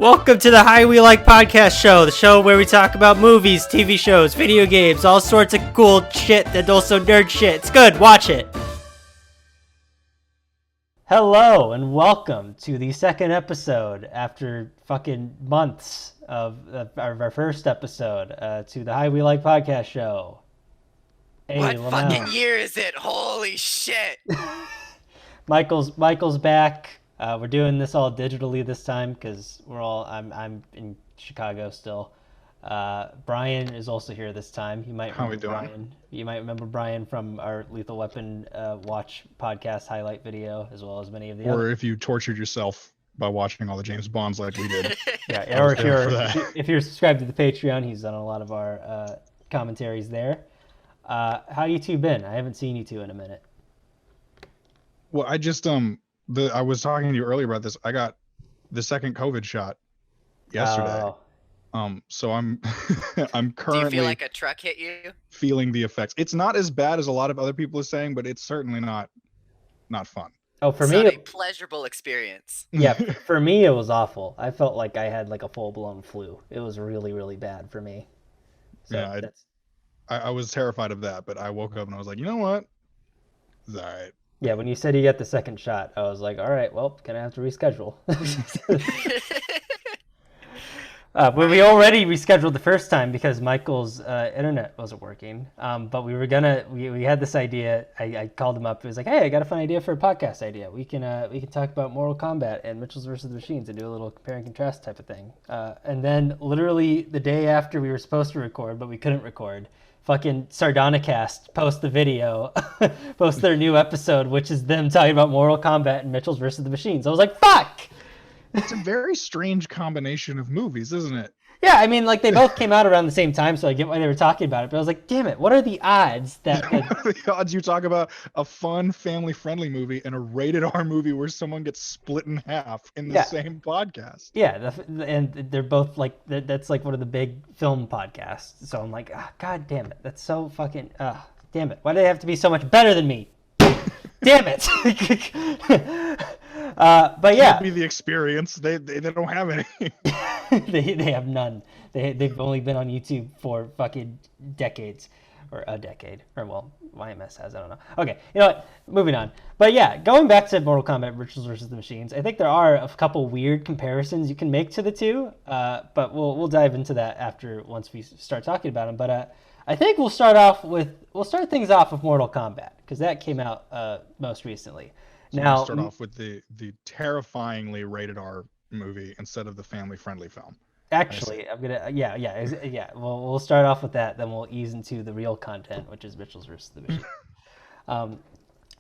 Welcome to the High We Like podcast show, the show where we talk about movies, TV shows, video games, all sorts of cool shit and also nerd shit. It's good, watch it. Hello and welcome to the second episode after fucking months of our first episode to the High We Like podcast show. Hey, what Lamel. fucking year is it? Holy shit! Michael's back. We're doing this all digitally this time because I'm in Chicago still. Brian is also here this time. You might remember Brian. You might remember Brian from our Lethal Weapon watch podcast highlight video, as well as many of the Or others. if you tortured yourself by watching all the James Bonds like we did. Yeah, or if you're subscribed to the Patreon, he's done a lot of our commentaries there. How you two been? I haven't seen you two in a minute. Well, I just I was talking to you earlier about this. I got the second COVID shot yesterday. So I'm I'm currently Do you feel like a truck hit you? Feeling the effects. It's not as bad as a lot of other people are saying, but it's certainly not fun. Oh, for it's me, not a pleasurable experience. Yeah, for me it was awful. I felt like I had like a full-blown flu. It was really, really bad for me. So yeah, I was terrified of that, but I woke up and I was like, you know what? It's all right. Yeah, when you said you got the second shot, I was like, all right, well, gonna have to reschedule. But we already rescheduled the first time because Michael's internet wasn't working. But we had this idea. I called him up. It was like, hey, I got a fun idea for a podcast idea. We can talk about Mortal Kombat and Mitchells versus the Machines and do a little compare and contrast type of thing. And then literally the day after we were supposed to record, but we couldn't record, fucking Sardonicast post the video, post their new episode, which is them talking about Mortal Kombat and Mitchells versus the Machines. I was like, fuck! It's a very strange combination of movies, isn't it? Yeah, I mean, like, they both came out around the same time, so I get why they were talking about it, but I was like, damn it, what are the odds that... The odds you talk about a fun, family-friendly movie and a rated R movie where someone gets split in half in the same podcast. Yeah, and they're both, like, that's, like, one of the big film podcasts, so I'm like, god damn it, that's so fucking... damn it, why do they have to be so much better than me? Damn it! But yeah, be the experience. They don't have any. they have none. They've only been on YouTube for fucking decades, or a decade, or well, YMS has. I don't know. Okay, you know what? Moving on. But yeah, going back to Mortal Kombat: Mitchells versus the Machines, I think there are a couple weird comparisons you can make to the two. But we'll dive into that once we start talking about them. But I think we'll start things off with Mortal Kombat because that came out most recently. So now, start off with the terrifyingly rated R movie instead of the family-friendly film. Actually, I'm gonna yeah. We'll start off with that, then we'll ease into the real content, which is Mitchells versus the Machines.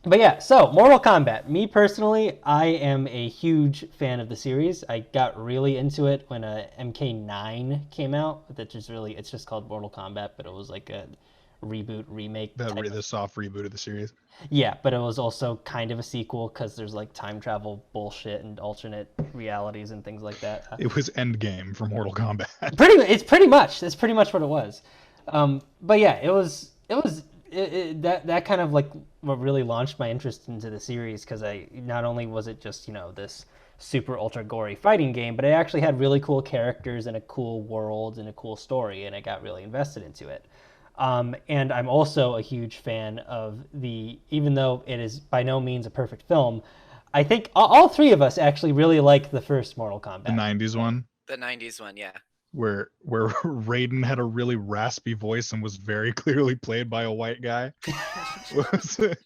But yeah, so Mortal Kombat. Me personally, I am a huge fan of the series. I got really into it when MK9 came out. It's just called Mortal Kombat, but it was like a remake. The soft reboot of the series. Yeah, but it was also kind of a sequel because there's like time travel bullshit and alternate realities and things like that. It was Endgame for Mortal Kombat. That's pretty much what it was. But yeah, it was that kind of like what really launched my interest into the series because not only was it just this super ultra gory fighting game, but it actually had really cool characters and a cool world and a cool story, and I got really invested into it. And I'm also a huge fan of even though it is by no means a perfect film, I think all three of us actually really like the first Mortal Kombat. The 90s one? The 90s one, yeah. Where Raiden had a really raspy voice and was very clearly played by a white guy. What was the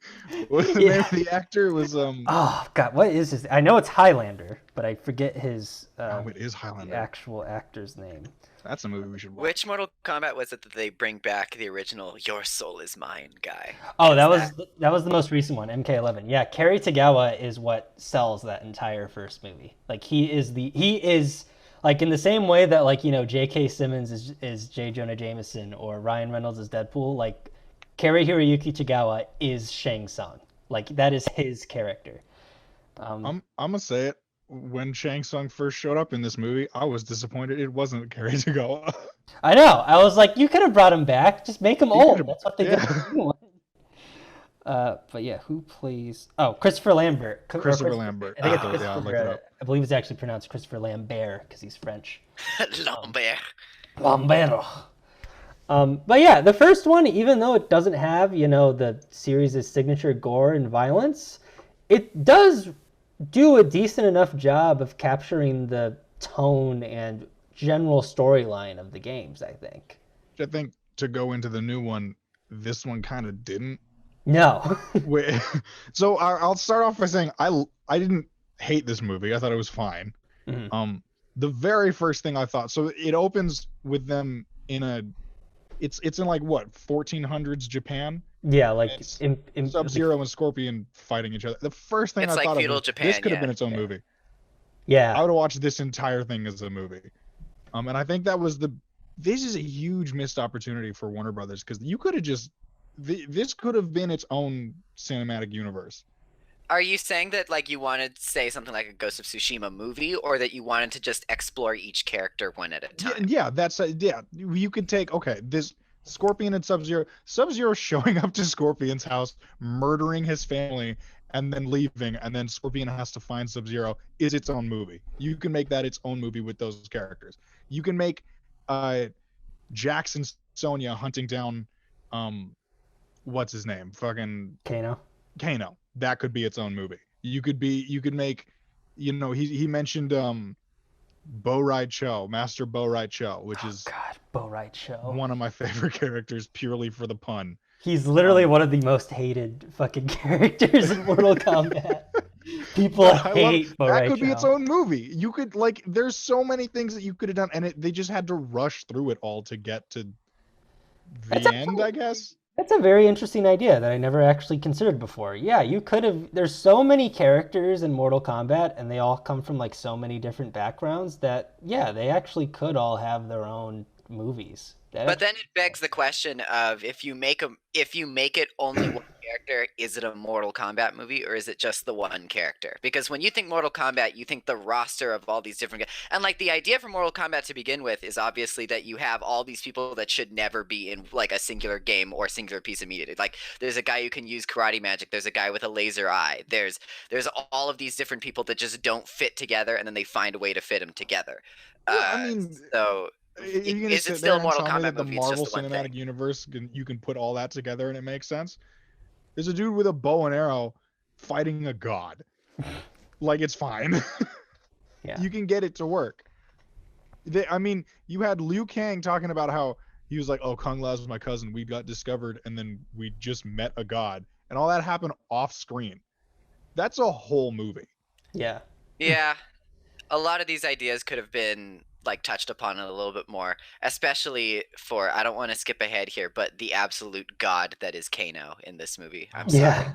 name of the actor? It was Oh god, what is his? I know it's Highlander, but I forget his it is Highlander. The actual actor's name. That's a movie we should watch. Which Mortal Kombat was it that they bring back the original "Your soul is mine" guy? Oh, that was the most recent one, MK11. Yeah, Cary Tagawa is what sells that entire first movie. Like he is like in the same way that like J.K. Simmons is J. Jonah Jameson or Ryan Reynolds is Deadpool. Like Cary Hiroyuki Tagawa is Shang Tsung. Like that is his character. I'm gonna say it. When Shang Tsung first showed up in this movie, I was disappointed it wasn't Cary Tagawa. I know. I was like, you could have brought him back. Just make him old. That's what they do. But yeah, who plays? Oh, Christopher Lambert. Christopher Lambert. I think it's Yeah, Christopher. I'll look it up. I believe it's actually pronounced Christopher Lambert because he's French. Lambert. Lambert. But yeah, the first one, even though it doesn't have, the series' signature gore and violence, it does do a decent enough job of capturing the tone and general storyline of the games, I think. I think to go into the new one, this one kind of didn't. No. So I'll start off by saying I didn't hate this movie. I thought it was fine. Mm-hmm. The very first thing I thought, so it opens with them it's in like what 1400s Japan. Yeah, like in Sub-Zero and Scorpion fighting each other. The first thing It's I like thought feudal of Japan, this could have yeah. been its own movie. Yeah. I would have watched this entire thing as a movie. And I think that was this is a huge missed opportunity for Warner Brothers, because you could have just this could have been its own cinematic universe. Are you saying that like you wanted to say something like a Ghost of Tsushima movie, or that you wanted to just explore each character one at a time? Yeah, you could take this Scorpion and Sub-Zero showing up to Scorpion's house, murdering his family, and then leaving, and then Scorpion has to find Sub-Zero is its own movie. You can make that its own movie with those characters. You can make Jax and Sonya hunting down what's his name? Fucking Kano. That could be its own movie. You could make, he mentioned Bo-Rai Cho, Master Bo-Rai Cho, which is Bo-Rai Cho, one of my favorite characters purely for the pun. He's literally one of the most hated fucking characters in Mortal Kombat. People hate Bo-Rai Cho. That could be its own movie. You could there's so many things that you could have done, and they just had to rush through it all to get to the end, I guess. That's a very interesting idea that I never actually considered before. Yeah, you could have. There's so many characters in Mortal Kombat, and they all come from like so many different backgrounds that, yeah, they actually could all have their own movies. But then it begs the question of if you make it only one character, is it a Mortal Kombat movie, or is it just the one character? Because when you think Mortal Kombat, you think the roster of all these different, and like the idea for Mortal Kombat to begin with is obviously that you have all these people that should never be in like a singular game or singular piece of media. Like there's a guy who can use karate magic, there's a guy with a laser eye, there's all of these different people that just don't fit together, and then they find a way to fit them together. So. Is it still a Mortal Kombat movie? The Marvel Cinematic Universe, you can put all that together and it makes sense. There's a dude with a bow and arrow fighting a god. Like, it's fine. Yeah. You can get it to work. You had Liu Kang talking about how he was like, oh, Kung Lao was my cousin. We got discovered and then we just met a god. And all that happened off screen. That's a whole movie. Yeah. Yeah. A lot of these ideas could have been like touched upon a little bit more, especially for, I don't want to skip ahead here, but the absolute god that is Kano in this movie. I'm sorry.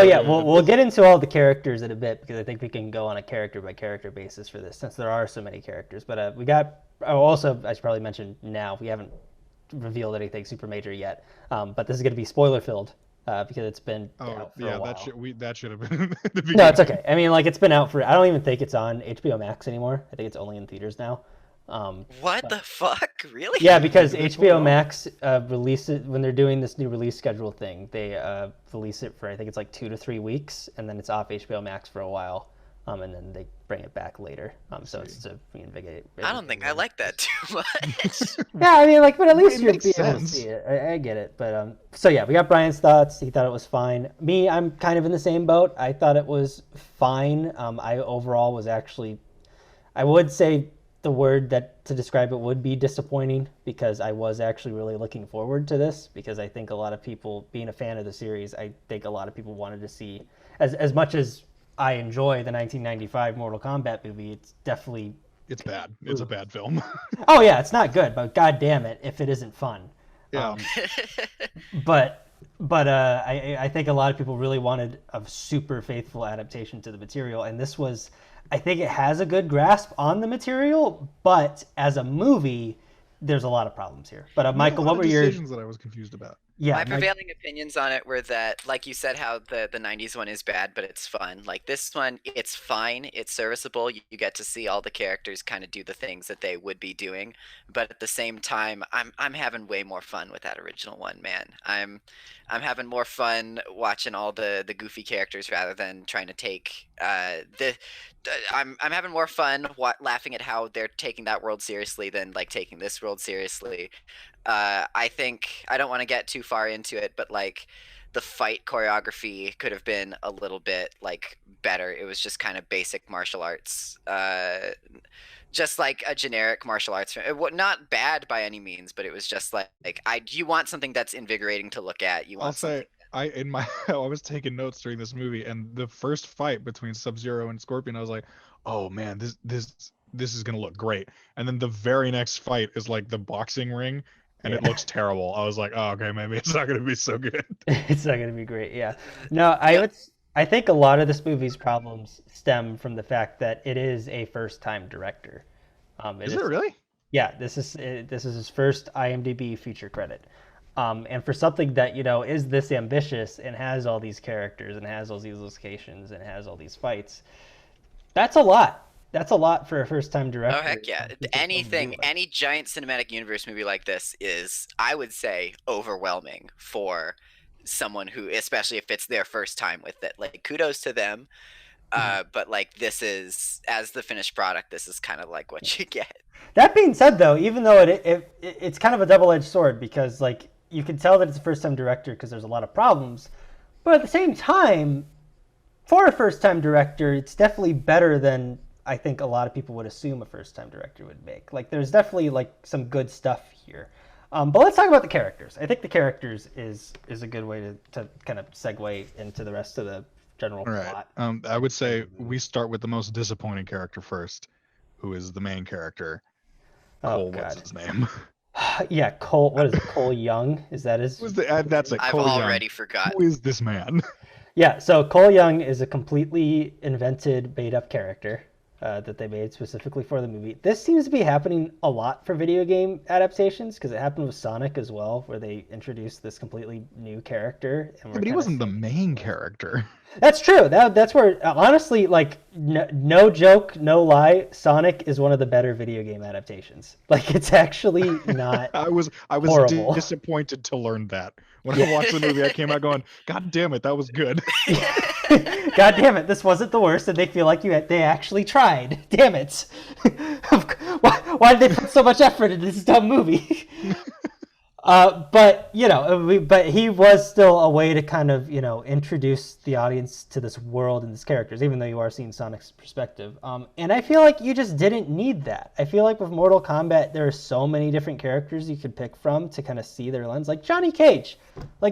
Yeah. We'll get into all the characters in a bit, because I think we can go on a character by character basis for this, since there are so many characters. But we got, also, I should probably mention now, we haven't revealed anything super major yet, but this is going to be spoiler filled. Because it's been out for a while. That should have been at the beginning. No, it's okay. I mean, like, it's been out for, I don't even think it's on HBO Max anymore. I think it's only in theaters now. What the fuck? Really? Yeah, because HBO Max releases, when they're doing this new release schedule thing, they release it for, I think it's like 2 to 3 weeks, and then it's off HBO Max for a while, and then they bring it back later. So it's to reinvigorate. I don't think I like that too much. Yeah, I mean, like, but at least you'll be able to sense. see it. I get it. But so yeah, we got Brian's thoughts. He thought it was fine. Me, I'm kind of in the same boat. I thought it was fine. I overall was actually, I would say the word that to describe it would be disappointing, because I was actually really looking forward to this, because I think a lot of people, being a fan of the series, I think a lot of people wanted to see, as much as I enjoy the 1995 Mortal Kombat movie, it's definitely... It's bad. It's a bad film. Oh yeah, it's not good, but god damn it if it isn't fun. Yeah. But I think a lot of people really wanted a super faithful adaptation to the material, and this was... I think it has a good grasp on the material, but as a movie, there's a lot of problems here. But Michael, what were your decisions that I was confused about? Yeah, My prevailing opinions on it were that, like you said, how the 90s one is bad, but it's fun. Like this one, it's fine, it's serviceable. You get to see all the characters kind of do the things that they would be doing, but at the same time, I'm having way more fun with that original one, man. I'm having more fun watching all the goofy characters rather than trying to take the. I'm having more fun laughing at how they're taking that world seriously than like taking this world seriously. I think I don't want to get too far into it, but like the fight choreography could have been a little bit like better. It was just kind of basic martial arts, just like a generic martial arts film. Not bad by any means, but it was just like you want something that's invigorating to look at. You I'll want something. say I was taking notes during this movie, and the first fight between Sub-Zero and Scorpion, I was like, oh man, this is gonna look great. And then the very next fight is like the boxing ring, and it looks terrible. I was like, oh okay, maybe it's not gonna be so good. It's not going to be great. Yeah. No, I think a lot of this movie's problems stem from the fact that it is a first-time director. Is it really? Yeah, this is his first IMDb feature credit. And for something that, is this ambitious and has all these characters and has all these locations and has all these fights, that's a lot. That's a lot for a first-time director. Oh heck yeah! Any giant cinematic universe movie like this is, I would say, overwhelming for someone who, especially if it's their first time with it. Like, kudos to them. But like, this is, as the finished product, this is kind of like what you get. That being said, though, even though it's kind of a double-edged sword, because like you can tell that it's a first-time director because there's a lot of problems, but at the same time, for a first-time director, it's definitely better than I think a lot of people would assume a first-time director would make. Like, there's definitely like some good stuff here. But let's talk about the characters. I think the characters is a good way to kind of segue into the rest of the general plot. I would say we start with the most disappointing character first, who is the main character. Cole, what's his name? Yeah, Cole. What is it? Cole Young? Is that his? That's it. I've Cole already Young. forgotten. Who is this man? Yeah, so Cole Young is a completely invented, made-up character that they made specifically for the movie. This seems to be happening a lot for video game adaptations, because it happened with Sonic as well, where they introduced this completely new character. And But he wasn't the main character. That's true. That's where, honestly, like, no joke, no lie, Sonic is one of the better video game adaptations. Like, it's actually not I was horrible. disappointed to learn that. When I watched the movie, I came out going, God damn it, that was good. God damn it, this wasn't the worst, and they feel like they actually tried. Damn it. Why did they put so much effort into this dumb movie? But he was still a way to kind of, introduce the audience to this world and these characters, even though you are seeing Sonic's perspective. And I feel like you just didn't need that. I feel like with Mortal Kombat, there are so many different characters you could pick from to kind of see their lens. Like Johnny Cage.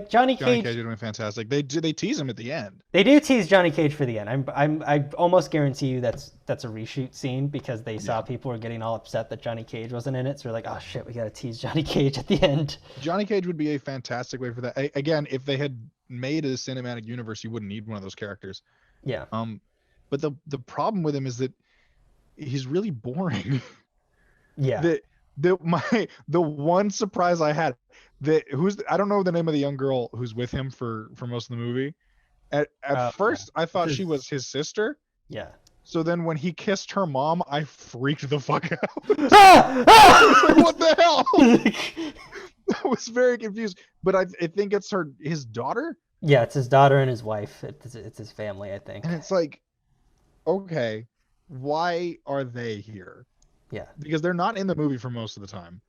Johnny Cage is doing fantastic. They tease him at the end. They do tease Johnny Cage for the end. I almost guarantee you that's a reshoot scene, because they saw people were getting all upset that Johnny Cage wasn't in it. So they're like, oh shit, we gotta tease Johnny Cage at the end. Johnny Cage would be a fantastic way for that. Again, if they had made a cinematic universe, you wouldn't need one of those characters. Yeah. But the problem with him is that he's really boring. Yeah. The one surprise I had, I don't know the name of the young girl who's with him for most of the movie. At first, I thought she was his sister. Yeah. So then when he kissed her mom, I freaked the fuck out. I was like, what the hell? I was very confused. But I think it's his daughter. Yeah, it's his daughter and his wife. It's his family, I think. And it's like, okay, why are they here? Yeah. Because they're not in the movie for most of the time.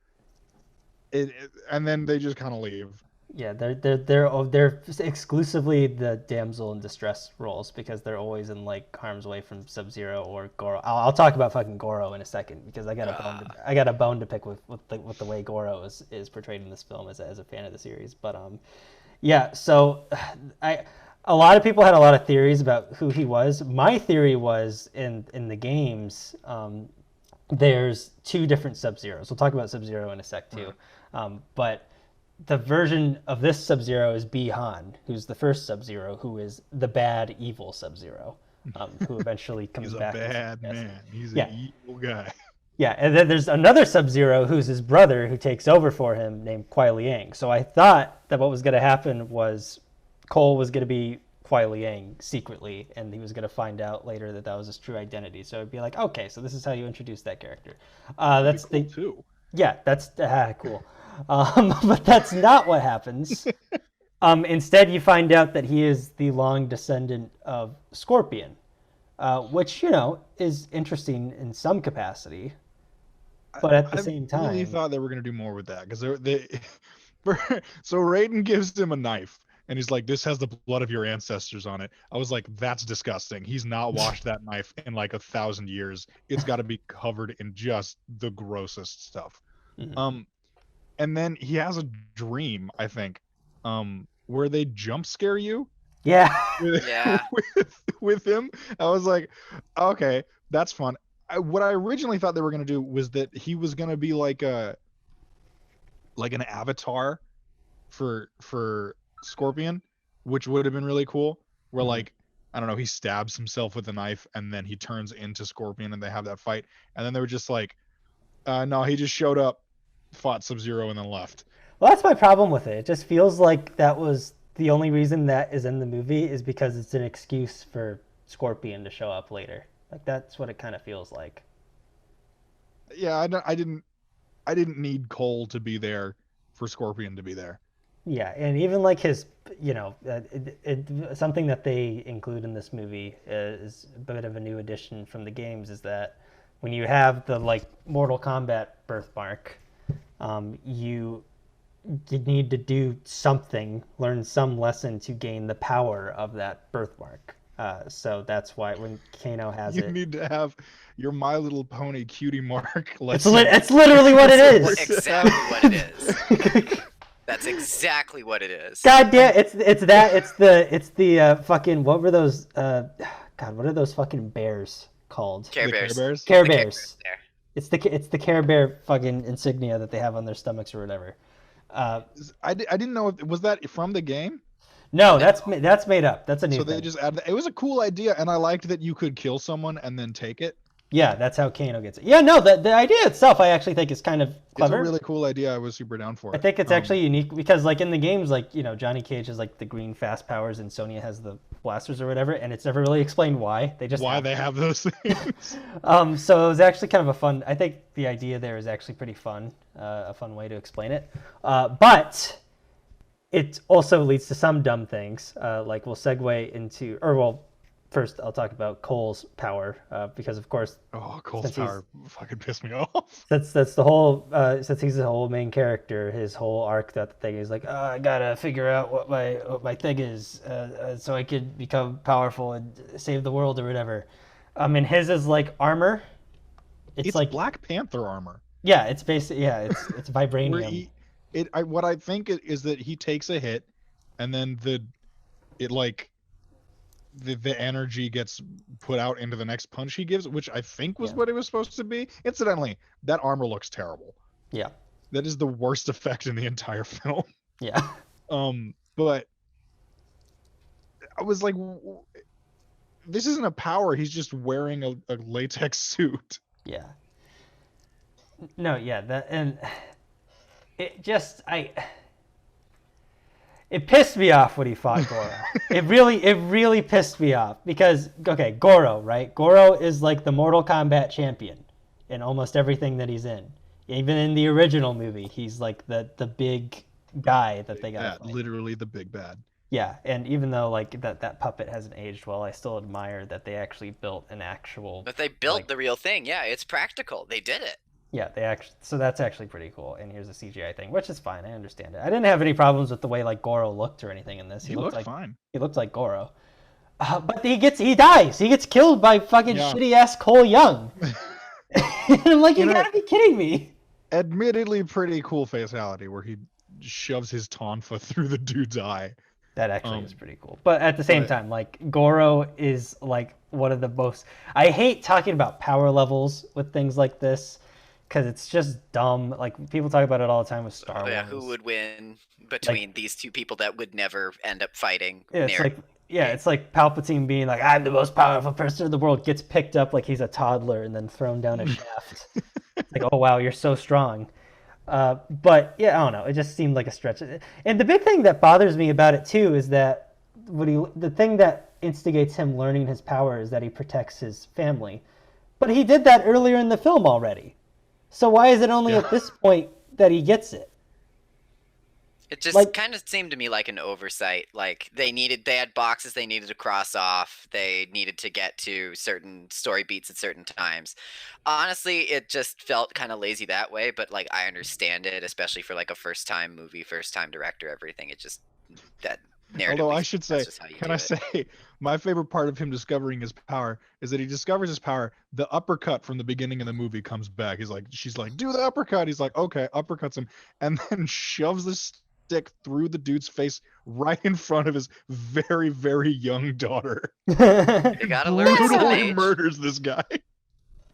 And then they just kind of leave. Yeah, they're exclusively the damsel in distress roles, because they're always in like harm's way from Sub-Zero or Goro. I'll talk about fucking Goro in a second, because I got a bone to pick with the way Goro is portrayed in this film as a fan of the series. But yeah, so a lot of people had a lot of theories about who he was. My theory was in the games, there's two different Sub-Zeros. We'll talk about Sub-Zero in a sec too, but the version of this Sub-Zero is Bi-Han, who's the first Sub-Zero, who is the bad, evil Sub-Zero, who eventually comes back. He's a bad man. He's Yeah. an evil guy. Yeah, and then there's another Sub-Zero who's his brother who takes over for him named Kuai Liang. So I thought that what was going to happen was Cole was going to be Kuai Liang secretly, and he was going to find out later that that was his true identity. So it'd be like, okay, so this is how you introduce that character. That's Cool the too. Yeah, that's cool. But that's not what happens. Instead, you find out that he is the long descendant of Scorpion, which, is interesting in some capacity. But at the same time, I really thought they were going to do more with that because so Raiden gives him a knife and he's like, "This has the blood of your ancestors on it." I was like, "That's disgusting." He's not washed that knife in like 1,000 years. It's got to be covered in just the grossest stuff. Mhm. And then he has a dream, I think, where they jump scare you yeah, with, Yeah. with him. I was like, okay, that's fun. What I originally thought they were going to do was that he was going to be like an avatar for Scorpion, which would have been really cool. Where Mhm. like, I don't know, he stabs himself with a knife and then he turns into Scorpion and they have that fight. And then they were just like, no, he just showed up, fought Sub-Zero and then left. well, that's my problem with it. It just feels like that was the only reason that is in the movie is because it's an excuse for Scorpion to show up later. Like that's what it kind of feels like. Yeah, I didn't need Cole to be there for Scorpion to be there. Yeah, and even like his, something that they include in this movie is a bit of a new addition from the games is that when you have the like Mortal Kombat birthmark, you need to do something, learn some lesson to gain the power of that birthmark. So that's why when Kano has You it, need to have your My Little Pony cutie mark. it's literally what it is. Exactly what it is. That's exactly what it is. God damn, it's the fucking what were those God, what are those fucking bears called? Care The Care Bears. Bears? Care The Bears. there. It's the Care Bear fucking insignia that they have on their stomachs or whatever. I didn't know if was that from the game. No, that's made up. That's a new So thing. they just added that. It was a cool idea, and I liked that you could kill someone and then take it. Yeah, that's how Kano gets it. Yeah, no, the idea itself I actually think is kind of clever. It's a really cool idea. I was super down for it. I think it's actually unique because like in the games, like, Johnny Cage has like the green fast powers and Sonya has the blasters or whatever, and it's never really explained why. They just why they have those things. So it was actually kind of a fun. I think the idea there is actually pretty fun, a fun way to explain it. But it also leads to some dumb things. Like we'll segue into, or well, first I'll talk about Cole's power because of course Cole's since he's- power fucking pissed me off. that's the whole since he's the whole main character, his whole arc that the thing is like, I gotta figure out what my thing is so I could become powerful and save the world or whatever. And his is like armor. It's like Black Panther armor. yeah, it's basically it's Where vibranium. what I think is that he takes a hit, and then the energy gets put out into the next punch he gives, which I think was what it was supposed to be. Incidentally, that armor looks terrible. Yeah. That is the worst effect in the entire film. Yeah. But I was like, this isn't a power. He's just wearing a latex suit. Yeah. No, yeah, that and it just it pissed me off when he fought Goro. It really pissed me off because okay, Goro, right? Goro is like the Mortal Kombat champion in almost everything that he's in. Even in the original movie, he's like the big guy that they got. Yeah, literally the big bad. Yeah, and even though like that puppet hasn't aged well, I still admire that they actually built an actual. But they built like, the real thing. Yeah, it's practical. They did it. Yeah, they actually. So that's actually pretty cool. And here's a CGI thing, which is fine. I understand it. I didn't have any problems with the way like Goro looked or anything in this. He looked fine. He looked like Goro, but he dies. He gets killed by fucking shitty ass Cole Young. And I'm like, you gotta be kidding me. Admittedly, pretty cool fatality where he shoves his tonfa through the dude's eye. That actually is pretty cool. But at the same time, like Goro is like one of the most. I hate talking about power levels with things like this. Because it's just dumb. Like people talk about it all the time with Star Wars. Yeah, who would win between these two people that would never end up fighting? Yeah, it's like Palpatine being like, I'm the most powerful person in the world, gets picked up like he's a toddler and then thrown down a shaft. Like, oh wow, you're so strong. But yeah, I don't know. It just seemed like a stretch. And the big thing that bothers me about it too is that the thing that instigates him learning his power is that he protects his family. But he did that earlier in the film already. So why is it only at this point that he gets it? It just kind of seemed to me like an oversight. Like they had boxes they needed to cross off. They needed to get to certain story beats at certain times. Honestly, it just felt kind of lazy that way, but like I understand it, especially for like a first time movie, first time director, everything. It just that narrative. Although I should say, say, my favorite part of him discovering his power is that he discovers his power. The uppercut from the beginning of the movie comes back. She's like, do the uppercut. He's like, okay, uppercuts him, and then shoves this stick through the dude's face right in front of his very, very young daughter. You gotta learn brutally murders this guy.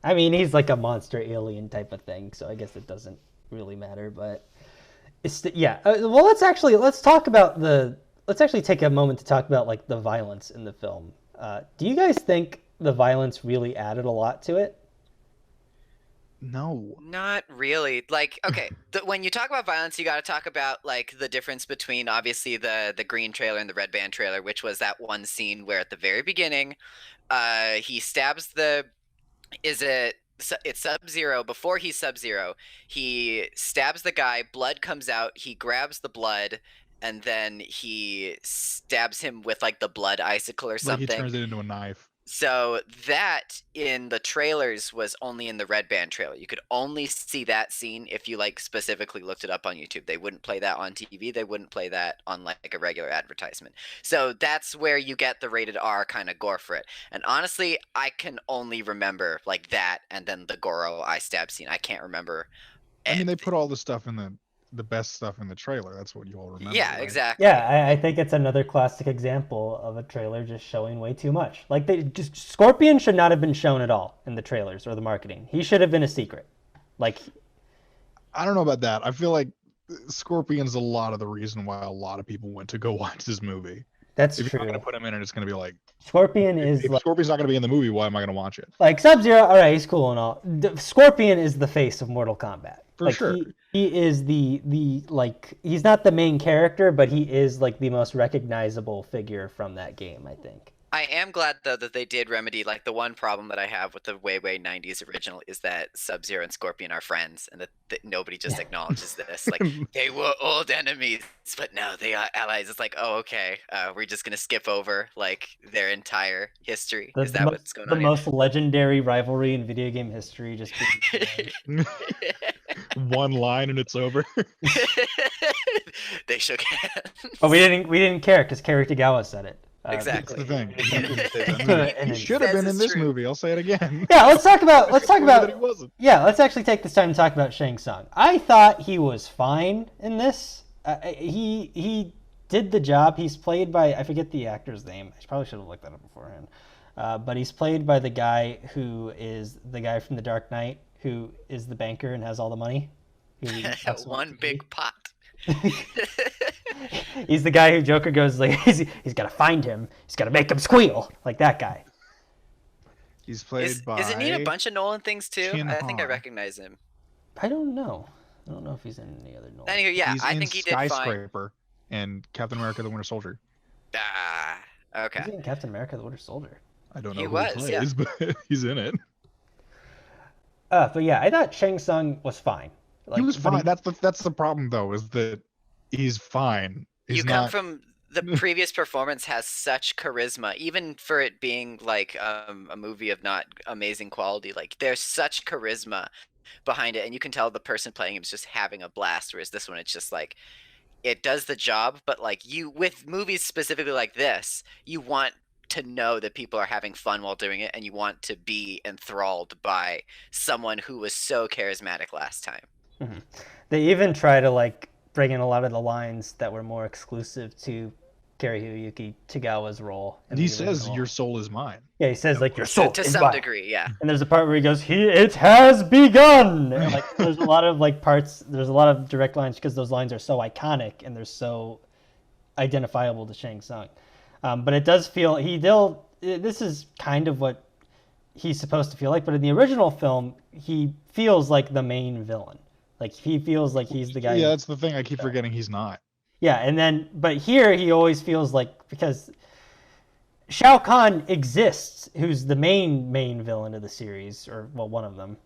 I mean, he's like a monster alien type of thing, so I guess it doesn't really matter. But it's well, let's actually take a moment to talk about like the violence in the film. Do you guys think the violence really added a lot to it? No, not really. Like, okay, when you talk about violence, you got to talk about like the difference between obviously the green trailer and the red band trailer, which was that one scene where at the very beginning, he stabs it's Sub-Zero. Before he's Sub-Zero, he stabs the guy, blood comes out, he grabs the blood, and then he stabs him with like the blood icicle or something. Like he turns it into a knife. So that in the trailers was only in the red band trailer. You could only see that scene if you like specifically looked it up on YouTube. They wouldn't play that on TV. They wouldn't play that on like a regular advertisement. So that's where you get the rated R kind of gore for it. And honestly, I can only remember like that and then the Goro eye stab scene. I can't remember. I mean, they put all the stuff in the best stuff in the trailer. That's what you all remember. Yeah, right? exactly. Yeah, I think it's another classic example of a trailer just showing way too much. Like Scorpion should not have been shown at all in the trailers or the marketing. He should have been a secret. Like, I don't know about that. I feel like Scorpion's a lot of the reason why a lot of people went to go watch this movie. That's if true. you're not gonna put him in, and it's gonna be like Scorpion is. If Scorpion's not gonna be in the movie, why am I gonna watch it? Like Sub-Zero, all right, he's cool and all. Scorpion is the face of Mortal Kombat. For sure. He is the like he's not the main character, but he is like the most recognizable figure from that game, I think. I am glad though that they did remedy like the one problem that I have with the way 90s original is that Sub-Zero and Scorpion are friends and that nobody just acknowledges this. Like they were old enemies, but now they are allies. It's like, oh okay, we're just gonna skip over like their entire history. Is that what's going on? The most legendary rivalry in video game history just being one line and it's over. They shook hands. But we didn't care because Kerry Tagawa said it. Exactly. That's the thing. He should have been in this movie. I'll say it again. Yeah, let's talk about. That he wasn't. Yeah, let's actually take this time to talk about Shang Tsung. I thought he was fine in this. He did the job. He's played by, I forget the actor's name. I probably should have looked that up beforehand. But he's played by the guy who is the guy from The Dark Knight, who is the banker and has all the money. One big pot. He's the guy who Joker goes like he's got to find him. He's got to make him squeal like that guy. He's played by. Isn't he in a bunch of Nolan things too? Chin I think I Han. recognize him. I don't know. I don't know if he's in any other Nolan. Anyway, yeah, He's I in think he did fine. Skyscraper and Captain America: The Winter Soldier. Ah, okay. He's in Captain America: The Winter Soldier. I don't know He who was, he plays, but he's in it. But yeah, I thought Shang Tsung was fine. Like, He was fine. That's the problem though, is that he's fine. He's You come not... from the previous performance has such charisma, even for it being like a movie of not amazing quality. Like there's such charisma behind it, and you can tell the person playing him is just having a blast. Whereas this one, it's just like it does the job, but like you with movies specifically like this, you want to know that people are having fun while doing it, and you want to be enthralled by someone who was so charismatic last time. Mm-hmm. They even try to like bring in a lot of the lines that were more exclusive to Hiroyuki Tagawa's role. He says, "Your soul is mine." Yeah, he says like your soul to is some mine. degree, yeah. And there's a part where he goes, "It has begun." And, like there's a lot of like parts. There's a lot of direct lines because those lines are so iconic and they're so identifiable to Shang Tsung. But it does feel this is kind of what he's supposed to feel like. But in the original film, he feels like the main villain. Like he feels like he's the guy. Yeah, that's the thing. I keep forgetting he's not. Yeah, and then but here he always feels like, because Shao Kahn exists, who's the main villain of the series, or well, one of them,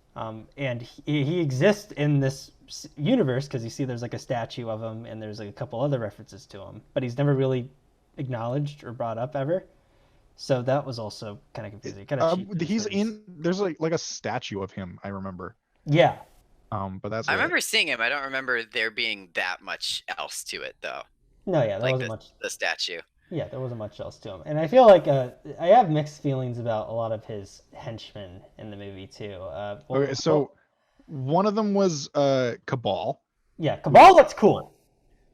and he exists in this universe because you see there's like a statue of him and there's like a couple other references to him, but he's never really acknowledged or brought up ever. So that was also kind of confusing. Kind of He's in. There's like a statue of him. I remember. Yeah. But that's. I remember seeing him. I don't remember there being that much else to it, though. No, yeah, there Like wasn't much. the statue. Yeah, there wasn't much else to him, and I feel like I have mixed feelings about a lot of his henchmen in the movie too. Okay, so one of them was Cabal. Yeah, Cabal looks cool.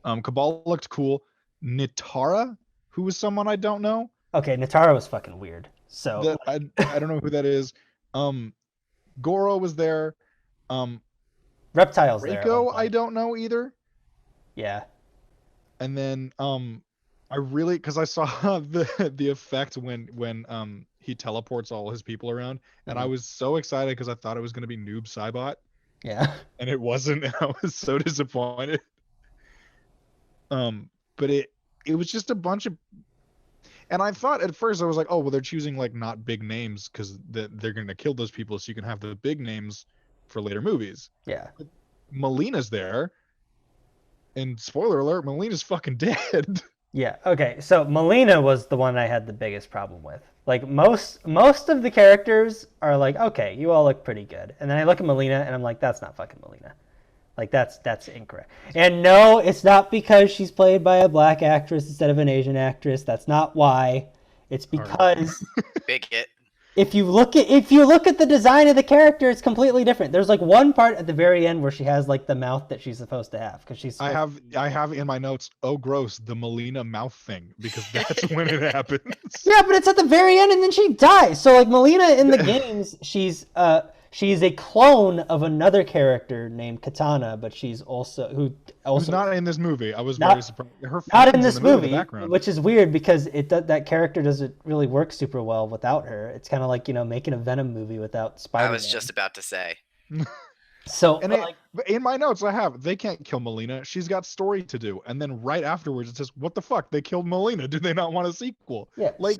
Cabal looked cool. Nitara, who was someone I don't know. Okay, Nitara was fucking weird. So I don't know who that is. Goro was there. Reptile's there. Reiko, I don't know either. Yeah. And then I really, because I saw the effect when he teleports all his people around, and I was so excited because I thought it was gonna be Noob Saibot. Yeah. And it wasn't, and I was so disappointed. But it was just a bunch of, and I thought at first, I was like, oh well, they're choosing like not big names because they're gonna kill those people so you can have the big names for later movies. Yeah. But Melina's there, and spoiler alert, Melina's fucking dead. Yeah. Okay. So Melina was the one I had the biggest problem with. Like most of the characters are like, okay, you all look pretty good, and then I look at Melina and I'm like, that's not fucking Melina. Like that's incorrect. And no, it's not because she's played by a black actress instead of an Asian actress. That's not why. It's because Big hit. if you look at the design of the character, it's completely different. There's like one part at the very end where she has like the mouth that she's supposed to have because she's. I have in my notes. Oh, gross! The Melina mouth thing, because that's when it happens. Yeah, but it's at the very end and then she dies. So like Melina in the games, she's a clone of another character named Katana, but she's also Who's not in this movie. I was Not- very surprised. Her not in friends this the movie, in movie, the background. which is weird because that character doesn't really work super well without her. It's kind of like, making a Venom movie without Spider-Man. I was just about to say. So And in my notes, I have they can't kill Melina. She's got story to do. And then right afterwards, it says, "What the fuck? They killed Melina. Do they not want a sequel?" yeah, Like,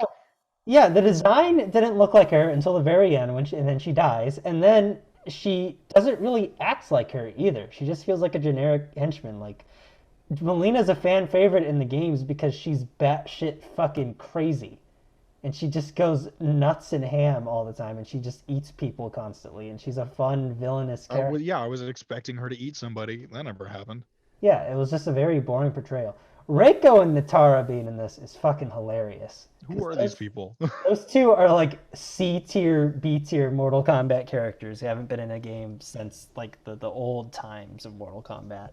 yeah, the design didn't look like her until the very end and then she dies, and then she doesn't really act like her either. She just feels like a generic henchman. Like Melina's a fan favorite in the games because she's batshit fucking crazy. And she just goes nuts and ham all the time, and she just eats people constantly, and she's a fun villainous character. well, yeah, I was expecting her to eat somebody. That never happened. Yeah, it was just a very boring portrayal. Reiko and Natara being in this is fucking hilarious. Who are these people? Those two are like C tier, B tier Mortal Kombat characters who haven't been in a game since like the old times of Mortal Kombat.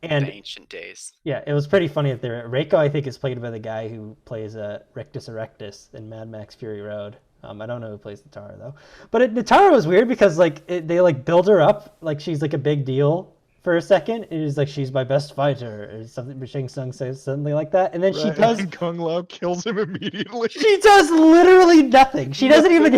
And The ancient days. yeah, it was pretty funny that they're Reiko, I think, is played by the guy who plays Rictus Erectus in Mad Max Fury Road. I don't know who plays Natara though. But Natara was weird because like they like build her up like she's like a big deal for a second. It is like she's my best fighter or something. Shang Tsung says something like that, and then she does. And Kung Lao kills him immediately. She does literally nothing. She doesn't even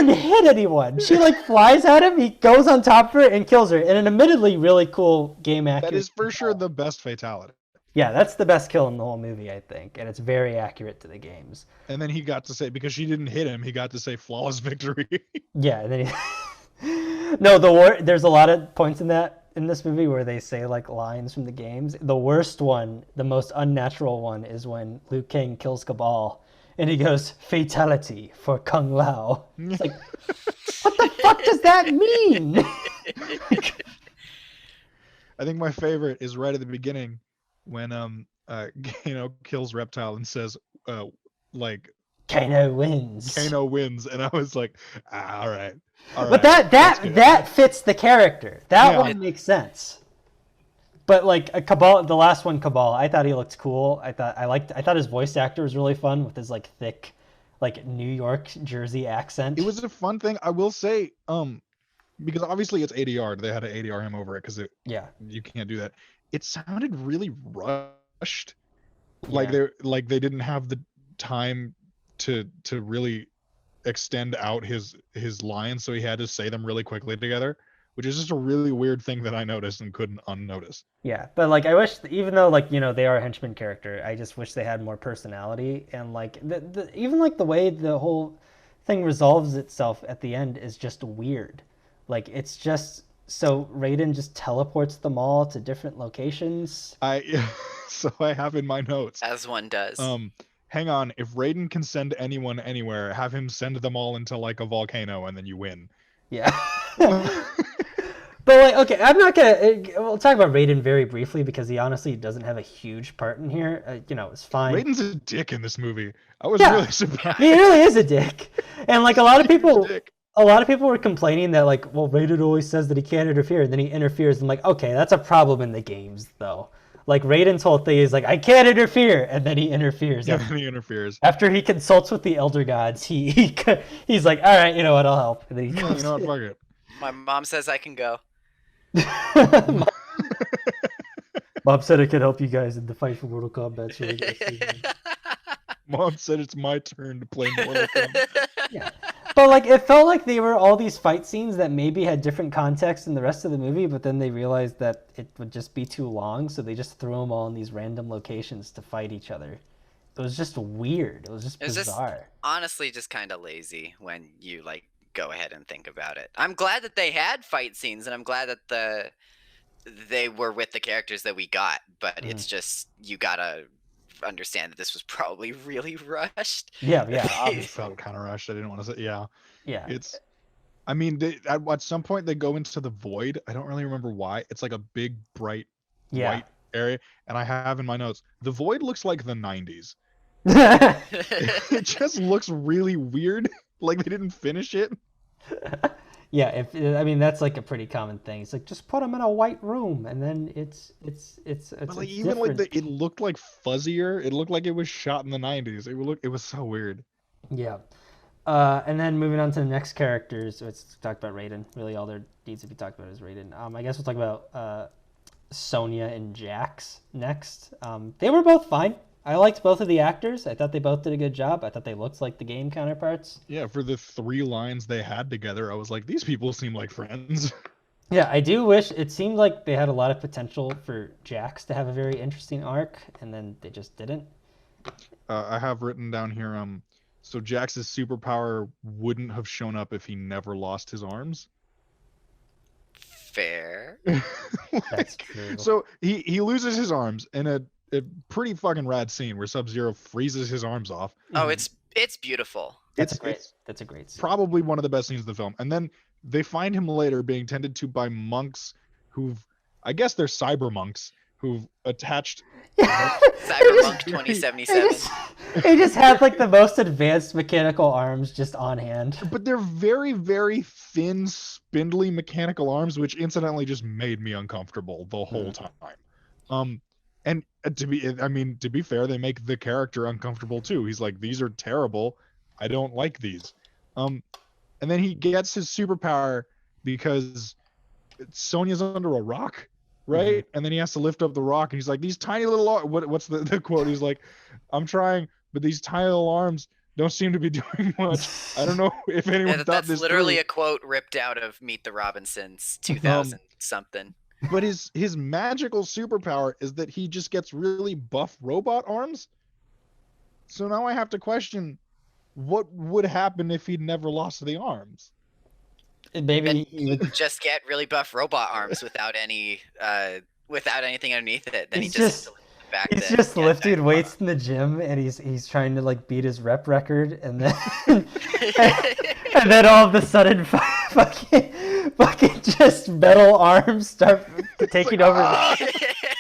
hit anyone. She like flies at him. He goes on top of her and kills her in an admittedly really cool game accuracy. That is for sure the best fatality. Yeah, that's the best kill in the whole movie, I think, and it's very accurate to the games. And then he got to say, because she didn't hit him, he got to say flawless victory. Yeah, and then no, there's a lot of points in this movie where they say like lines from the games. The worst one, the most unnatural one, is when Liu Kang kills Cabal, and he goes fatality for Kung Lao. It's like, what the fuck does that mean? I think my favorite is right at the beginning when Kano kills Reptile and says like Kano wins. Kano wins, and I was like, all right. But that fits the character. That one makes sense. But like a Cabal, the last one, Cabal, I thought he looked cool. I thought his voice actor was really fun with his like thick, like New York Jersey accent. It was a fun thing, I will say, because obviously it's ADR. They had to ADR him over it because you can't do that. It sounded really rushed. Like they didn't have the time to really extend out his lines, so he had to say them really quickly together, which is just a really weird thing that I noticed and couldn't unnotice. Yeah, but like I wish, even though like they are a henchman character, I just wish they had more personality and like even like the way the whole thing resolves itself at the end is just weird. Like it's just so Raiden just teleports them all to different locations. So I have in my notes. As one does. Hang on, if Raiden can send anyone anywhere, have him send them all into like a volcano and then you win. Yeah. But like, okay, I'm not gonna. We'll talk about Raiden very briefly because he honestly doesn't have a huge part in here. It's fine. Raiden's a dick in this movie. I was Yeah. really surprised. He really is a dick, and like a lot of people, Dick. a lot of people were complaining that like, well, Raiden always says that he can't interfere, and then he interferes. I'm like, okay, that's a problem in the games though. Like Raiden's whole thing is like, I can't interfere, and then he interferes. Yeah, he interferes. After he consults with the Elder Gods, he's like, all right, you know what, I'll help. And then he Yeah, you know what, fuck it. My mom says I can go. Bob said I could help you guys in the fight for Mortal Kombat. So we gotta see him. Mom said it's my turn to play Mortal Kombat. Yeah, but like it felt like they were all these fight scenes that maybe had different context in the rest of the movie, but then they realized that it would just be too long, so they just threw them all in these random locations to fight each other. It was just weird. It was just bizarre. Honestly just kind of lazy when you like go ahead and think about it. I'm glad that they had fight scenes, and I'm glad that they were with the characters that we got, but it's just, you gotta understand that this was probably really rushed. Yeah, It felt kind of rushed. I didn't want to say, yeah. It's, I mean, at some point they go into the void. I don't really remember why. It's like a big, bright, white area, and I have in my notes, the void looks like the 90s. It just looks really weird. Like they didn't finish it. Yeah, I mean that's like a pretty common thing. It's like just put them in a white room, and then it's But like even different. like it looked like fuzzier. It looked like it was shot in the 90s. It was so weird. Yeah. And then moving on to the next characters, let's talk about Raiden. Really, all there needs to be talked about is Raiden. I guess we'll talk about Sonya and Jax next. They were both fine. I liked both of the actors. I thought they both did a good job. I thought they looked like the game counterparts. Yeah, for the 3 lines they had together, I was like, these people seem like friends. Yeah, I do wish, it seemed like they had a lot of potential for Jax to have a very interesting arc, and then they just didn't. I have written down here, so Jax's superpower wouldn't have shown up if he never lost his arms. Fair. That's true. So he loses his arms in a pretty fucking rad scene where Sub-Zero freezes his arms off. Oh, it's beautiful. That's a great scene. Probably one of the best scenes of the film. And then they find him later being tended to by monks who've, I guess they're cyber monks, who've attached Cyberpunk 2077. They just have like the most advanced mechanical arms just on hand. But they're very, very thin, spindly mechanical arms, which incidentally just made me uncomfortable the whole time. And to be fair, they make the character uncomfortable too. He's like, these are terrible. I don't like these. And then he gets his superpower because Sonya's under a rock, right? And then he has to lift up the rock, and he's like, these tiny little what's the quote? He's like, I'm trying, but these tiny little arms don't seem to be doing much. I don't know if anyone thought that's this literally through. a quote ripped out of Meet the Robinsons 2000 something. But his magical superpower is that he just gets really buff robot arms. So now I have to question, what would happen if he'd never lost the arms? Maybe he would just get really buff robot arms without anything underneath it. Then He's he just he's just lifting weights in the gym, and he's trying to like beat his rep record, and then and then all of a sudden fucking just metal arms start taking over,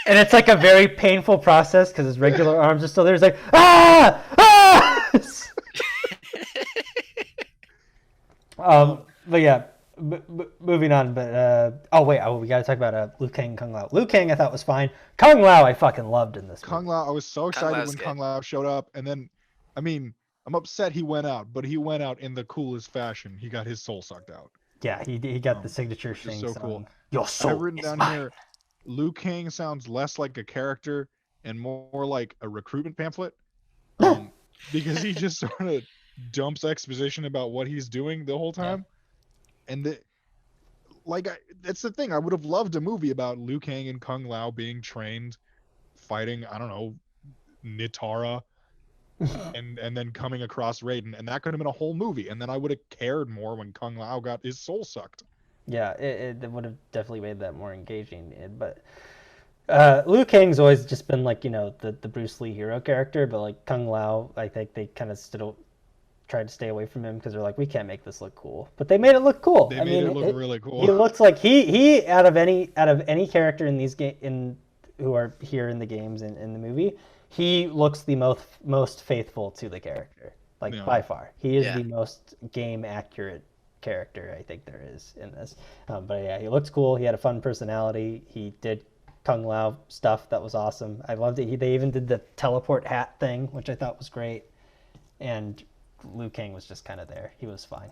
and it's like a very painful process because his regular arms are still there. It's like but yeah. Moving on, but we gotta talk about Liu Kang and Kung Lao. Liu Kang I thought was fine. Kung Lao I fucking loved in this Kung movie. Lao, I was so excited when good. Kung Lao showed up, and then, I mean, I'm upset he went out, but he went out in the coolest fashion. He got his soul sucked out. Yeah, he got the signature Which is thing. so cool. Your soul I've written is down mine. here, Liu Kang sounds less like a character and more like a recruitment pamphlet, because he just sort of dumps exposition about what he's doing the whole time. And that's the thing. I would have loved a movie about Liu Kang and Kung Lao being trained, fighting, I don't know, Nitara, and then coming across Raiden, and that could have been a whole movie. And then I would have cared more when Kung Lao got his soul sucked. Yeah, it would have definitely made that more engaging. But Liu Kang's always just been like, the Bruce Lee hero character, but like Kung Lao, I think they kind of still tried to stay away from him because they're like, we can't make this look cool. But they made it look cool. They made it look really cool. He looks like he out of any character in these who are here in the games and in the movie, he looks the most faithful to the character, by far. He is the most game accurate character I think there is in this. But yeah, he looks cool. He had a fun personality. He did Kung Lao stuff that was awesome. I loved it. They even did the teleport hat thing, which I thought was great. And Liu Kang was just kind of there. He was fine.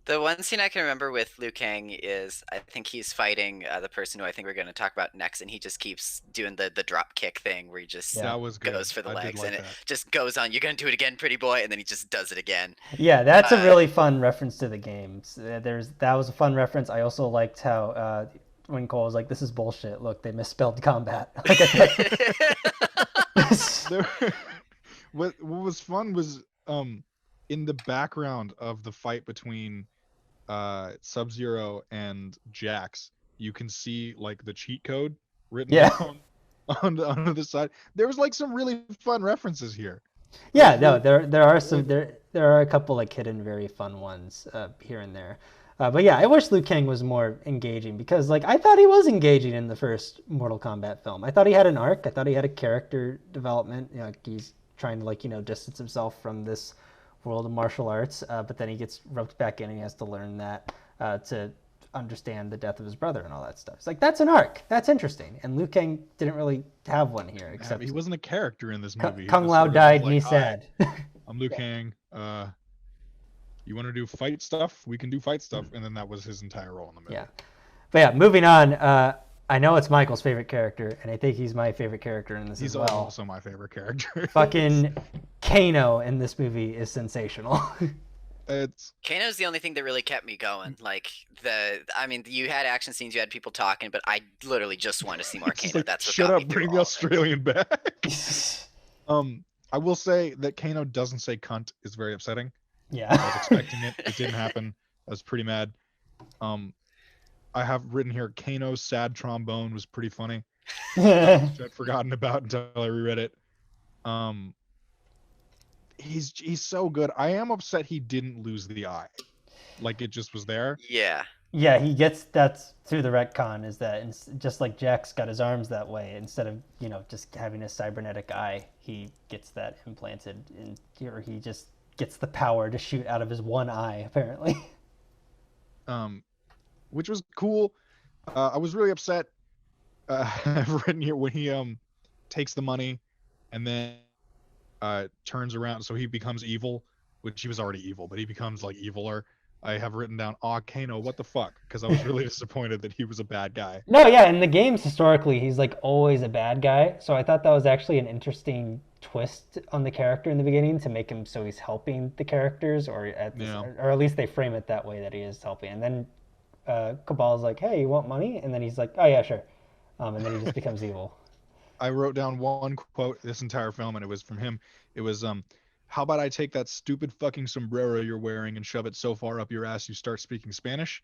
The one scene I can remember with Liu Kang is I think he's fighting the person who I think we're going to talk about next, and he just keeps doing the drop kick thing where he just goes for the legs, and it just goes on. You're going to do it again, pretty boy, and then he just does it again. Yeah, that's a really fun reference to the games. That was a fun reference. I also liked how when Cole was like, "This is bullshit. Look, they misspelled combat." What was fun was in the background of the fight between Sub-Zero and Jax, you can see like the cheat code written down on the side. There was like some really fun references here. Yeah, no, there are a couple like hidden very fun ones here and there. But yeah, I wish Liu Kang was more engaging because like I thought he was engaging in the first Mortal Kombat film. I thought he had an arc. I thought he had a character development. He's trying to distance himself from this world of martial arts, but then he gets roped back in and he has to learn that to understand the death of his brother and all that stuff. It's like, that's an arc. That's interesting. And Liu Kang didn't really have one here, except he wasn't a character in this movie. Kung Lao died, me sad. I'm Liu Kang. You want to do fight stuff? We can do fight stuff. And then that was his entire role in the movie. Yeah. But yeah, moving on. I know it's Michael's favorite character, and I think he's my favorite character in this as well. He's also my favorite character. Fucking Kano in this movie is sensational. Kano's the only thing that really kept me going. Like you had action scenes, you had people talking, but I literally just wanted to see more Kano. That's what shut up, bring the Australian back. I will say that Kano doesn't say cunt is very upsetting. Yeah. I was expecting it. It didn't happen. I was pretty mad. I have written here, Kano's sad trombone was pretty funny. Which I'd forgotten about until I reread it. He's so good. I am upset he didn't lose the eye. Like it just was there. Yeah. Yeah, he gets that's through the retcon is that just like Jax got his arms that way, instead of just having a cybernetic eye, he gets that implanted or he just gets the power to shoot out of his one eye apparently. Which was cool. I was really upset. I've written here when he takes the money and then turns around, so he becomes evil, which he was already evil, but he becomes like eviler. I have written down, Kano, what the fuck? Because I was really disappointed that he was a bad guy. No, yeah, in the games historically, he's like always a bad guy. So I thought that was actually an interesting twist on the character in the beginning to make him so he's helping the characters, or at least they frame it that way that he is helping. And then Cabal's like, hey, you want money? And then he's like, oh yeah, sure. And then he just becomes evil. I wrote down one quote this entire film, and it was from him. It was, how about I take that stupid fucking sombrero you're wearing and shove it so far up your ass you start speaking Spanish?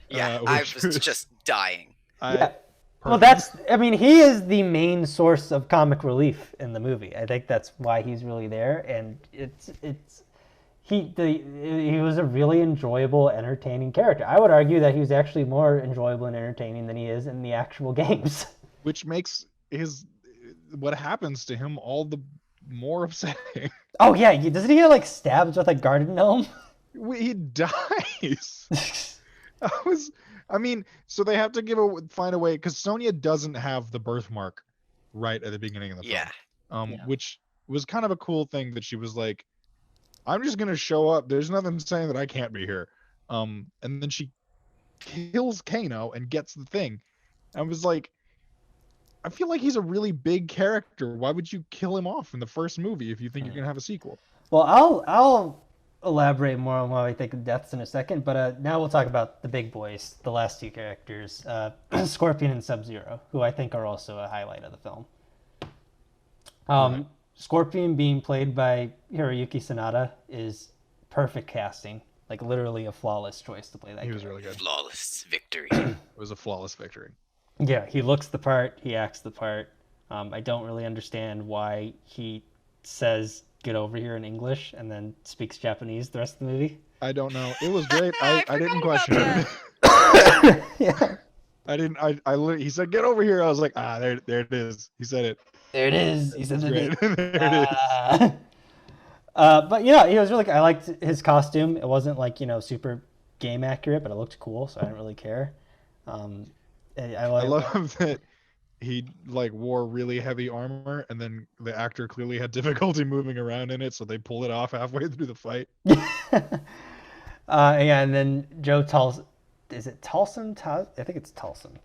Yeah, I was just dying. Well, he is the main source of comic relief in the movie. I think that's why he's really there, and he was a really enjoyable, entertaining character. I would argue that he was actually more enjoyable and entertaining than he is in the actual games. Which makes what happens to him all the more upsetting. Oh yeah, doesn't he get like stabbed with a garden gnome? He dies. So they have to find a way, because Sonya doesn't have the birthmark right at the beginning of the film. Which was kind of a cool thing that she was like, I'm just gonna show up. There's nothing saying that I can't be here. And then she kills Kano and gets the thing. I was like, I feel like he's a really big character. Why would you kill him off in the first movie if you think you're gonna have a sequel? Well, I'll elaborate more on why I think of deaths in a second, but now we'll talk about the big boys, the last two characters, Scorpion and Sub-Zero, who I think are also a highlight of the film. Right. Scorpion being played by Hiroyuki Sanada is perfect casting, like literally a flawless choice to play that. He was character. really good. Flawless victory. It was a flawless victory. Yeah, he looks the part, he acts the part. I don't really understand why he says "get over here" in English and then speaks Japanese the rest of the movie. I don't know. It was great. I didn't forgot question about it. Yeah. I didn't. He said, "Get over here." I was like, there it is. He said it. There it is. He said It's it. great. There it is. But yeah, he was really. I liked his costume. It wasn't like super game accurate, but it looked cool, so I didn't really care. I love that he like wore really heavy armor, and then the actor clearly had difficulty moving around in it, so they pulled it off halfway through the fight. Yeah, and then Joe Tulson. Is it Tulson? I think it's Tulson.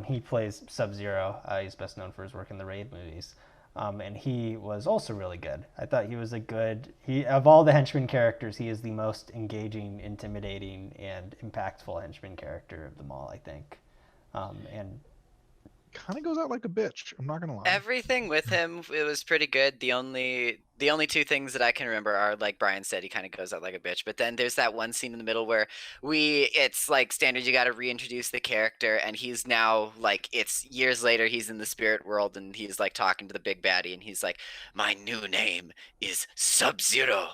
He plays Sub-Zero. He's best known for his work in the Raid movies. And he was also really good. I thought he was of all the henchman characters, he is the most engaging, intimidating, and impactful henchman character of them all, I think. And Kind of goes out like a bitch. I'm not gonna lie. Everything with him, it was pretty good. The only two things that I can remember are, like Brian said, he kind of goes out like a bitch. But then there's that one scene in the middle where it's like standard, you got to reintroduce the character, and he's now like, it's years later, he's in the spirit world, and he's like talking to the big baddie, and he's like, "My new name is Sub-Zero."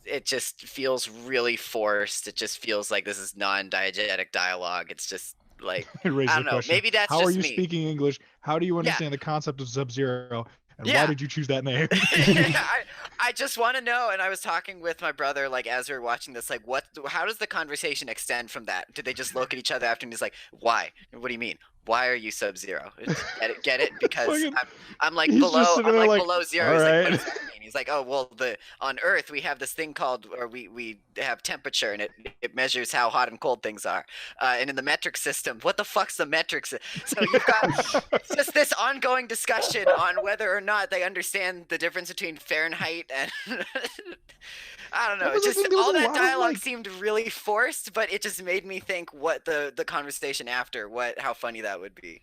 It just feels really forced. It just feels like this is non-diegetic dialogue. It's just like, It raised I the don't know. question, Maybe that's how just are you me. speaking English? How do you understand the concept of Sub-Zero? And why Yeah. did you choose that name? I just want to know, and I was talking with my brother, like, as we were watching this, like, how does the conversation extend from that? Did they just look at each other after, and he's like, "Why? What do you mean? Why are you Sub-Zero?" Get it? Because Fucking- I'm like he's just below, sitting I'm there like like, below zero. "All He's like, right." "What does that mean?" He's like, "Oh, well, on Earth we have this thing called, or we have temperature, and it measures how hot and cold things are. And in the metric system, what the fuck's the metric system?" So you've got it's just this ongoing discussion on whether or not they understand the difference between Fahrenheit and I don't know. Well, It but I just think there was all a that lot of, dialogue like- seemed really forced, but it just made me think what the conversation after, how funny that would be.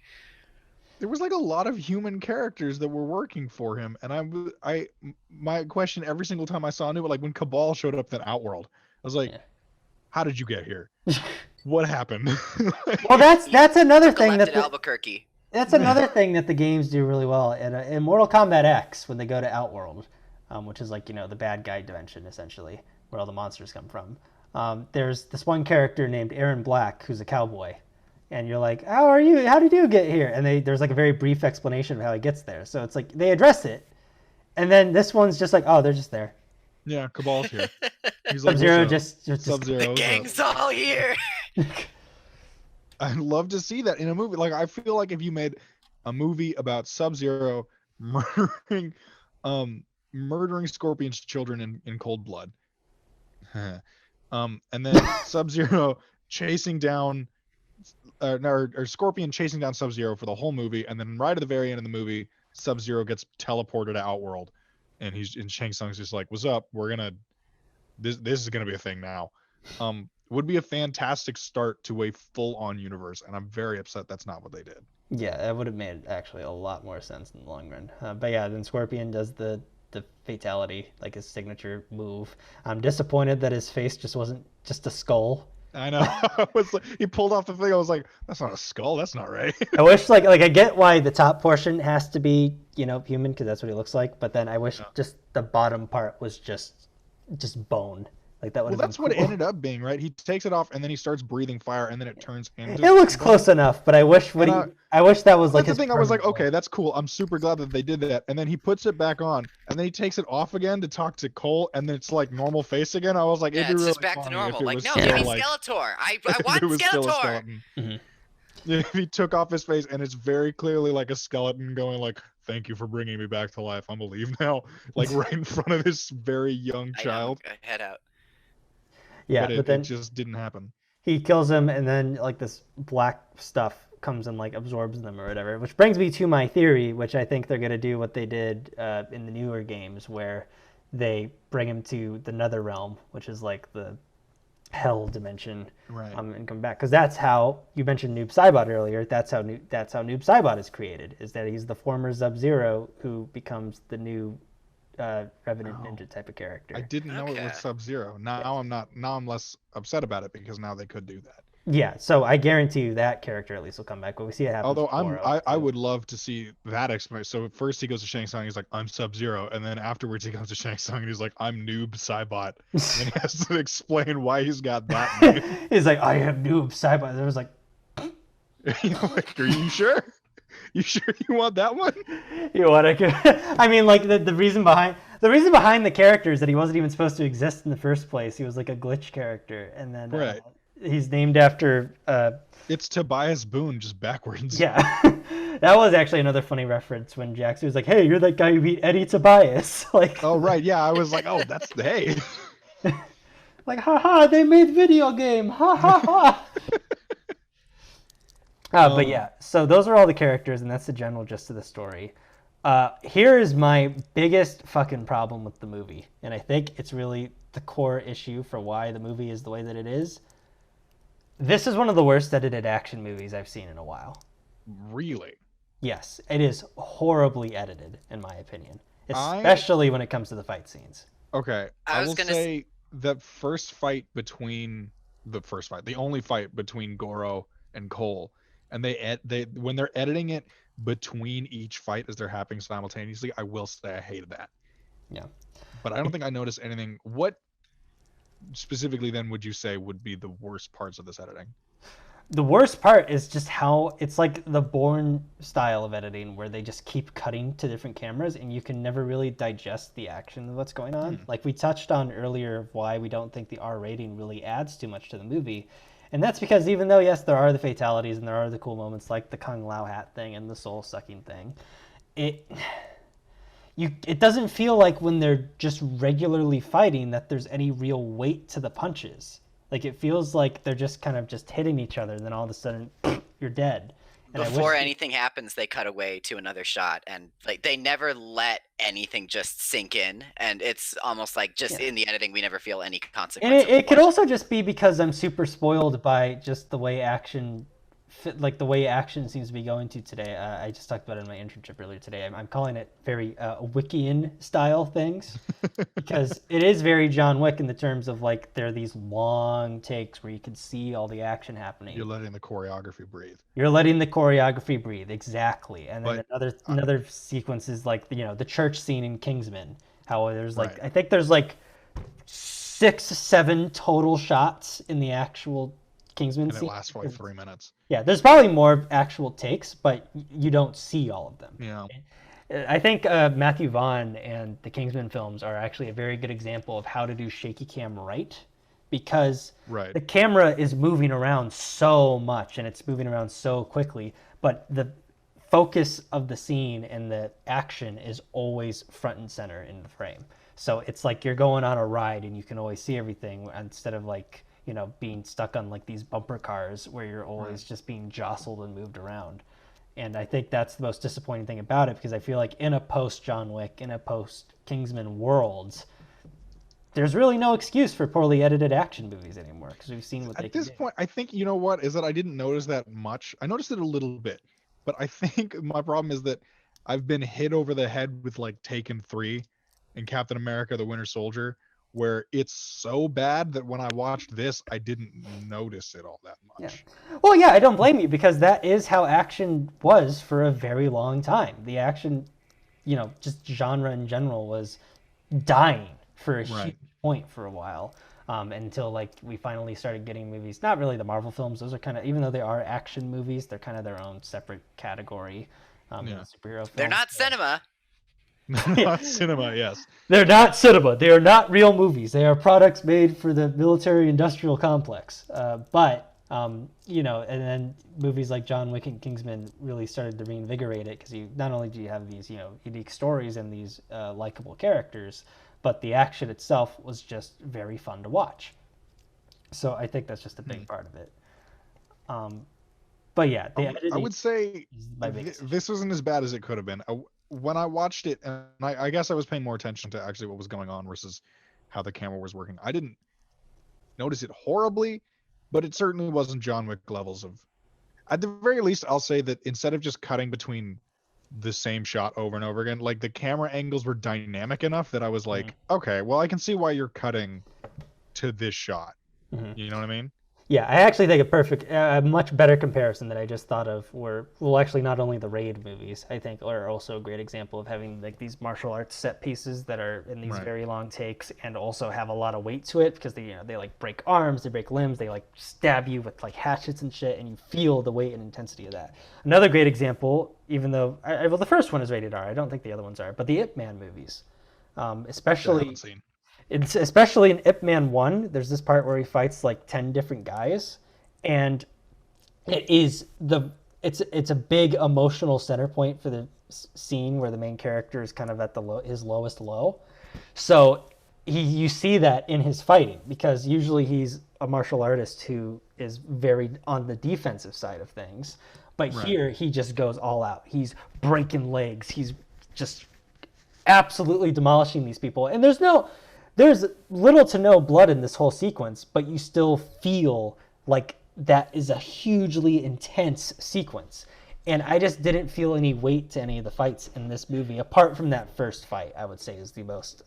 There was like a lot of human characters that were working for him, and my question every single time I saw a new one, like when Cabal showed up in Outworld, I was like, Yeah. "How did you get here? What happened?" well, that's another thing Left that at Albuquerque. that's another thing that the games do really well. In Mortal Kombat X, when they go to Outworld, which is like the bad guy dimension essentially, where all the monsters come from. There's this one character named Aaron Black who's a cowboy. And you're like, how did you get here? And there's like a very brief explanation of how he gets there. So it's like they address it. And then this one's just like, oh, they're just there. Yeah, Cabal's here. He's like, Sub-Zero "What's up?" just Sub-Zero. The what's up? gang's all here. I'd love to see that in a movie. Like, I feel like if you made a movie about Sub-Zero murdering Scorpion's children in cold blood, and then Sub-Zero chasing down or Scorpion chasing down Sub-Zero for the whole movie, and then right at the very end of the movie, Sub-Zero gets teleported to Outworld, and Shang Tsung's just like, "What's up? This is gonna be a thing now." Would be a fantastic start to a full-on universe, and I'm very upset that's not what they did. Yeah, that would have made actually a lot more sense in the long run. But yeah, then Scorpion does the fatality, like his signature move. I'm disappointed that his face just wasn't just a skull. I know. He pulled off the thing. I was like, "That's not a skull. That's not right." I wish like I get why the top portion has to be human because that's what he looks like. But then I wish just the bottom part was just bone. Like that would. Well, have that's been what it cool. ended up being, right? He takes it off and then he starts breathing fire, and then it turns into. It looks close enough, but I wish I wish that was like That's the his thing. I was like, permanent okay, look. that's cool. I'm super glad that they did that. And then he puts it back on, and then he takes it off again to talk to Cole, and then it's like normal face again. I was like, Yeah, it'd be it's really just back to funny normal. if it Like, was no, still, give me like, Skeletor. I if want it was still a Skeletor. skeleton. Mhm. Yeah, if he took off his face and it's very clearly like a skeleton going like, "Thank you for bringing me back to life. I'm alive now," like right in front of this very young I know, child. head out. Yeah, but but then it just didn't happen. he kills him, and then like this black stuff comes and like absorbs them or whatever. Which brings me to my theory, which I think they're gonna do what they did in the newer games, where they bring him to the nether realm, which is like the hell dimension, Right. and come back, because that's how you mentioned Noob Saibot earlier. That's how Noob Saibot is created. Is that he's the former Sub-Zero who becomes the new Revenant Ninja type of character. I didn't know it Okay. was Sub-Zero. Now I'm less upset about it because now they could do that. Yeah, so I guarantee you that character at least will come back, but we see it happen. Although I would love to see that explanation. So first he goes to Shang Tsung, he's like, I'm Sub-Zero, and then afterwards he comes to Shang Tsung and he's like, I'm Noob Saibot. And then he has to explain why he's got that name. He's like, I am Noob Saibot. I was like, Like, are you sure? You sure you want that one? you want to? I mean, like the reason behind the character is that he wasn't even supposed to exist in the first place. He was like a glitch character, and then Right. He's named after. It's Tobias Boone, just backwards. Yeah, that was actually another funny reference when Jackson was like, "Hey, you're that guy who beat Eddie Tobias." Like, Oh right, yeah. I was like, oh, that's hey. like, haha, they made video game, ha ha ha. But yeah, so those are all the characters, and that's the general gist of the story. Here is my biggest fucking problem with the movie, and I think it's really the core issue for why the movie is the way that it is. This is one of the worst edited action movies I've seen in a while. Really? Yes, it is horribly edited, in my opinion, especially when it comes to the fight scenes. Okay, I was will gonna say the only fight between Goro and Cole, and they when they're editing it between each fight as they're happening simultaneously, I will say I hated that. Yeah. But I don't think I noticed anything. What specifically then would you say would be the worst parts of this editing? The worst part is just how it's like the Bourne style of editing where they just keep cutting to different cameras and you can never really digest the action of what's going on. Like we touched on earlier of why we don't think the R rating really adds too much to the movie. And that's because even though, yes, there are the fatalities and there are the cool moments like the Kung Lao hat thing and the soul sucking thing, it doesn't feel like when they're just regularly fighting that there's any real weight to the punches. Like it feels like they're just kind of just hitting each other and then all of a sudden you're dead. And Before anything happens, they cut away to another shot, and like they never let anything just sink in, and it's almost like just in the editing we never feel any consequence. And it could also just be because I'm super spoiled by just the way action like the way action seems to be going to today. I just talked about it in my internship earlier today. I'm calling it very Wickian style things because it is very John Wick in the terms of like there are these long takes where you can see all the action happening. You're letting the choreography breathe. You're letting the choreography breathe, exactly. And then another sequence is like the church scene in Kingsman. How there's like I think there's like 6-7 total shots in the actual Kingsman scene. And it lasts for like 3 minutes. Yeah, there's probably more actual takes, but you don't see all of them. Yeah. I think Matthew Vaughn and the Kingsman films are actually a very good example of how to do shaky cam right, because the camera is moving around so much and it's moving around so quickly, but the focus of the scene and the action is always front and center in the frame. So it's like you're going on a ride and you can always see everything instead of like being stuck on like these bumper cars where you're always just being jostled and moved around. And I think that's the most disappointing thing about it, because I feel like in a post John Wick, in a post Kingsman world, there's really no excuse for poorly edited action movies anymore, because we've seen what they can do. At this point, I think, you know what, is that I didn't notice that much. I noticed it a little bit, but I think my problem is that I've been hit over the head with like Taken 3 and Captain America, the Winter Soldier, where it's so bad that when I watched this, I didn't notice it all that much. Yeah. Well, yeah, I don't blame you, because that is how action was for a very long time. The action, just genre in general was dying for a huge point for a while, until like we finally started getting movies. Not really the Marvel films; those are kind of, even though they are action movies, they're kind of their own separate category. In the superhero films. They're not cinema. Not cinema, yes. They're not cinema. They are not real movies. They are products made for the military-industrial complex. And then movies like John Wick and Kingsman really started to reinvigorate it, because not only do you have these, unique stories and these likable characters, but the action itself was just very fun to watch. So I think that's just a big part of it. But yeah, I would say this wasn't as bad as it could have been. when I watched it, and I guess I was paying more attention to actually what was going on versus how the camera was working. I didn't notice it horribly, but it certainly wasn't John Wick levels of. At the very least, I'll say that instead of just cutting between the same shot over and over again, like the camera angles were dynamic enough that I was like, okay, well, I can see why you're cutting to this shot. You know what I mean? Yeah, I actually think a much better comparison that I just thought of were, well, actually not only the Raid movies, I think are also a great example of having like these martial arts set pieces that are in these very long takes and also have a lot of weight to it because they like break arms, they break limbs, they like stab you with like hatchets and shit, and you feel the weight and intensity of that. Another great example, even though well, the first one is rated R, I don't think the other ones are, but the Ip Man movies, especially. It's especially in Ip Man 1, there's this part where he fights like 10 different guys, and it's a big emotional center point for the scene where the main character is kind of at his lowest low. So you see that in his fighting because usually he's a martial artist who is very on the defensive side of things, but here he just goes all out. He's breaking legs. He's just absolutely demolishing these people, and there's little to no blood in this whole sequence, but you still feel like that is a hugely intense sequence. And I just didn't feel any weight to any of the fights in this movie, apart from that first fight, I would say is the most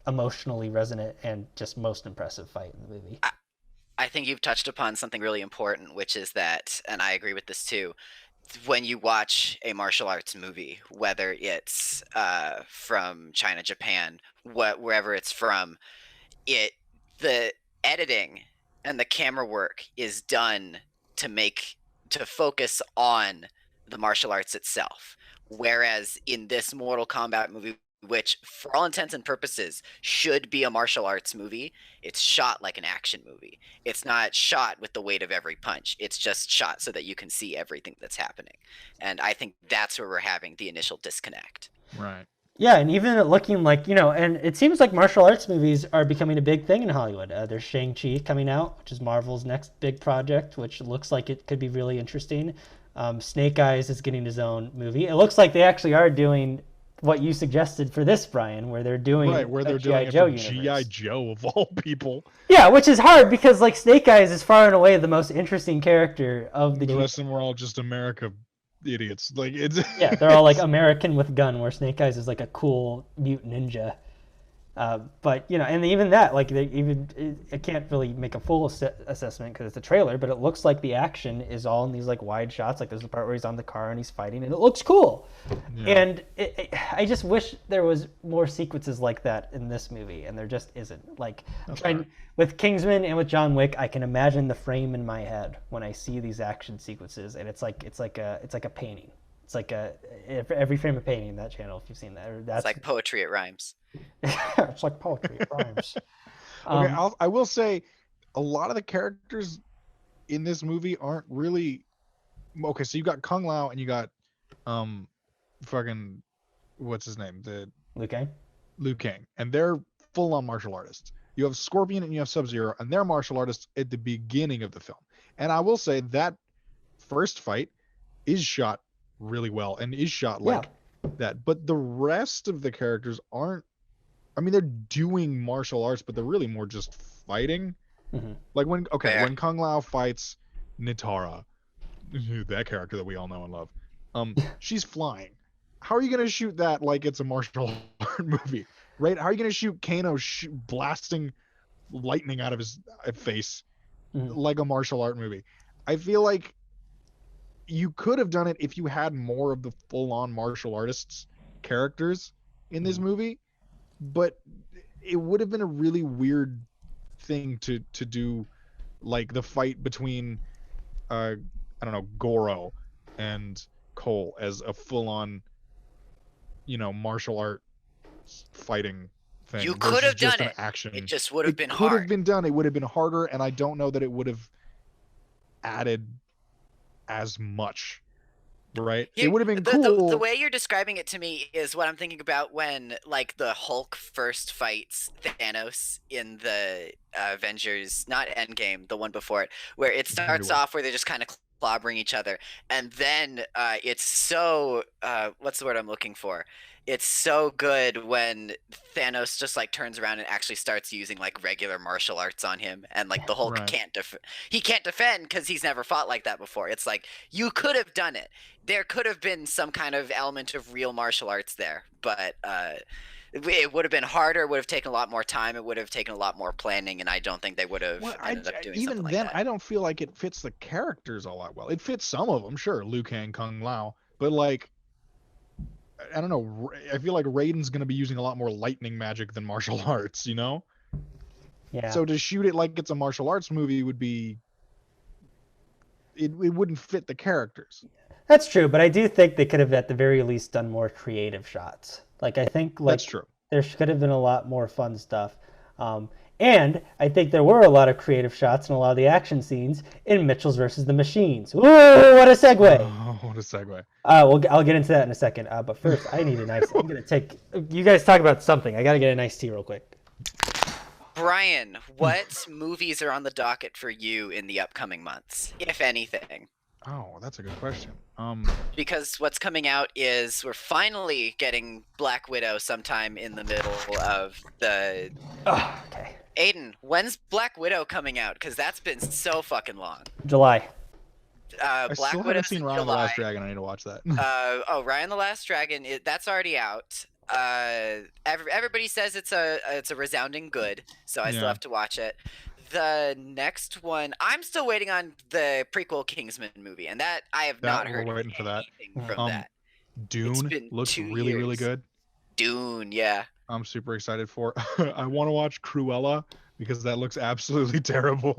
emotionally resonant and just most impressive fight in the movie. I think you've touched upon something really important, which is that, and I agree with this too, when you watch a martial arts movie, whether it's from China, Japan, wherever it's from, the editing and the camera work is done to focus on the martial arts itself. Whereas in this Mortal Kombat movie, which for all intents and purposes should be a martial arts movie, it's shot like an action movie. It's not shot with the weight of every punch. It's just shot so that you can see everything that's happening. And I think that's where we're having the initial disconnect. Right. Yeah, and even looking like, and it seems like martial arts movies are becoming a big thing in Hollywood. There's Shang-Chi coming out, which is Marvel's next big project, which looks like it could be really interesting. Snake Eyes is getting his own movie. It looks like they actually are doing what you suggested for this, Brian, where they're doing G.I. Joe universe. G.I. Joe of all people. Yeah, which is hard because like Snake Eyes is far and away the most interesting character of the rest of them were all just America idiots. Like it's yeah, they're all like American with gun, where Snake Eyes is like a cool mute ninja. But and even that, like I can't really make a full assessment because it's a trailer, but it looks like the action is all in these like wide shots. Like there's the part where he's on the car and he's fighting, and it looks cool. Yeah. And I just wish there was more sequences like that in this movie, and there just isn't. Like with Kingsman and with John Wick, I can imagine the frame in my head when I see these action sequences, and it's like a painting. It's like every frame of painting, that channel, if you've seen that. It's like poetry, it rhymes. It's like poetry, it rhymes. Okay, I will say a lot of the characters in this movie aren't really... Okay, so you got Kung Lao and you got fucking... What's his name? Liu Kang. And they're full-on martial artists. You have Scorpion and you have Sub-Zero, and they're martial artists at the beginning of the film. And I will say that first fight is shot really well and is shot like that, but the rest of the characters aren't... I mean, they're doing martial arts, but they're really more just fighting. Like when Kung Lao fights Nitara, that character that we all know and love, she's flying. How are you gonna shoot that like it's a martial art movie, right? How are you gonna shoot Kano blasting lightning out of his face like a martial art movie? I feel like you could have done it if you had more of the full-on martial artists characters in this movie, but it would have been a really weird thing to do, like the fight between I don't know, Goro and Cole as a full-on martial art fighting thing. You could have done it. Action. It just would have been hard. It could have been done. It would have been harder, and I don't know that it would have added as much, right? It would have been cool. The way you're describing it to me is what I'm thinking about when like the Hulk first fights Thanos in the Avengers, not Endgame, the one before it, where it starts off where they're just kind of clobbering each other, and then it's so what's the word I'm looking for? It's so good when Thanos just like turns around and actually starts using like regular martial arts on him, and like the Hulk Right. he can't defend because he's never fought like that before. It's like you could have done it. There could have been some kind of element of real martial arts there, but it would have been harder. It would have taken a lot more time. It would have taken a lot more planning, and I don't think they would have Well, ended up doing even something then, like that. I don't feel like it fits the characters all that well. It fits some of them, sure, Liu Kang, Kung Lao, but like, I don't know. I feel like Raiden's gonna be using a lot more lightning magic than martial arts, you know? Yeah. So to shoot it like it's a martial arts movie would be, it wouldn't fit the characters. That's true, but I do think they could have at the very least done more creative shots. Like I think like That's true. there could have been a lot more fun stuff. And I think there were a lot of creative shots in a lot of the action scenes in Mitchells versus the Machines. Ooh, what a segue! Oh, what a segue. I'll get into that in a second. But first, I need a nice. I'm gonna take. You guys talk about something. I gotta get a nice tea real quick. Brian, what movies are on the docket for you in the upcoming months, if anything? Oh, that's a good question. Because what's coming out is we're finally getting Black Widow sometime in the middle of the. Oh, okay. Aiden, when's Black Widow coming out? Because that's been so fucking long. July. I Black still haven't Widow's seen in Ryan the July. Last Dragon. I need to watch that. Ryan the Last Dragon, that's already out. Everybody says it's a resounding good, so I still have to watch it. The next one, I'm still waiting on the prequel Kingsman movie, and that I have not heard we're waiting for that. anything from that. Dune been looks 2 really, really years. good. Dune, yeah. I'm super excited for. I want to watch Cruella because that looks absolutely terrible.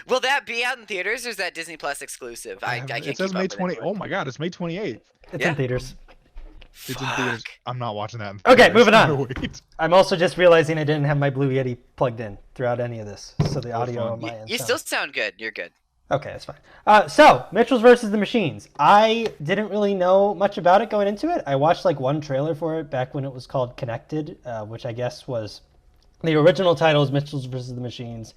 Will that be out in theaters, or is that Disney Plus exclusive? I can't It says keep May up with 20. it. Oh my God, it's May 28th. It's Yeah. in theaters. It's in theaters. I'm not watching that. Okay, moving on. Wait. I'm also just realizing I didn't have my Blue Yeti plugged in throughout any of this, so the audio on my end. You still sound good. You're good. Okay, that's fine. So Mitchells versus the Machines. I didn't really know much about it going into it. I watched like one trailer for it back when it was called Connected, which I guess was the original title is Mitchells versus the Machines.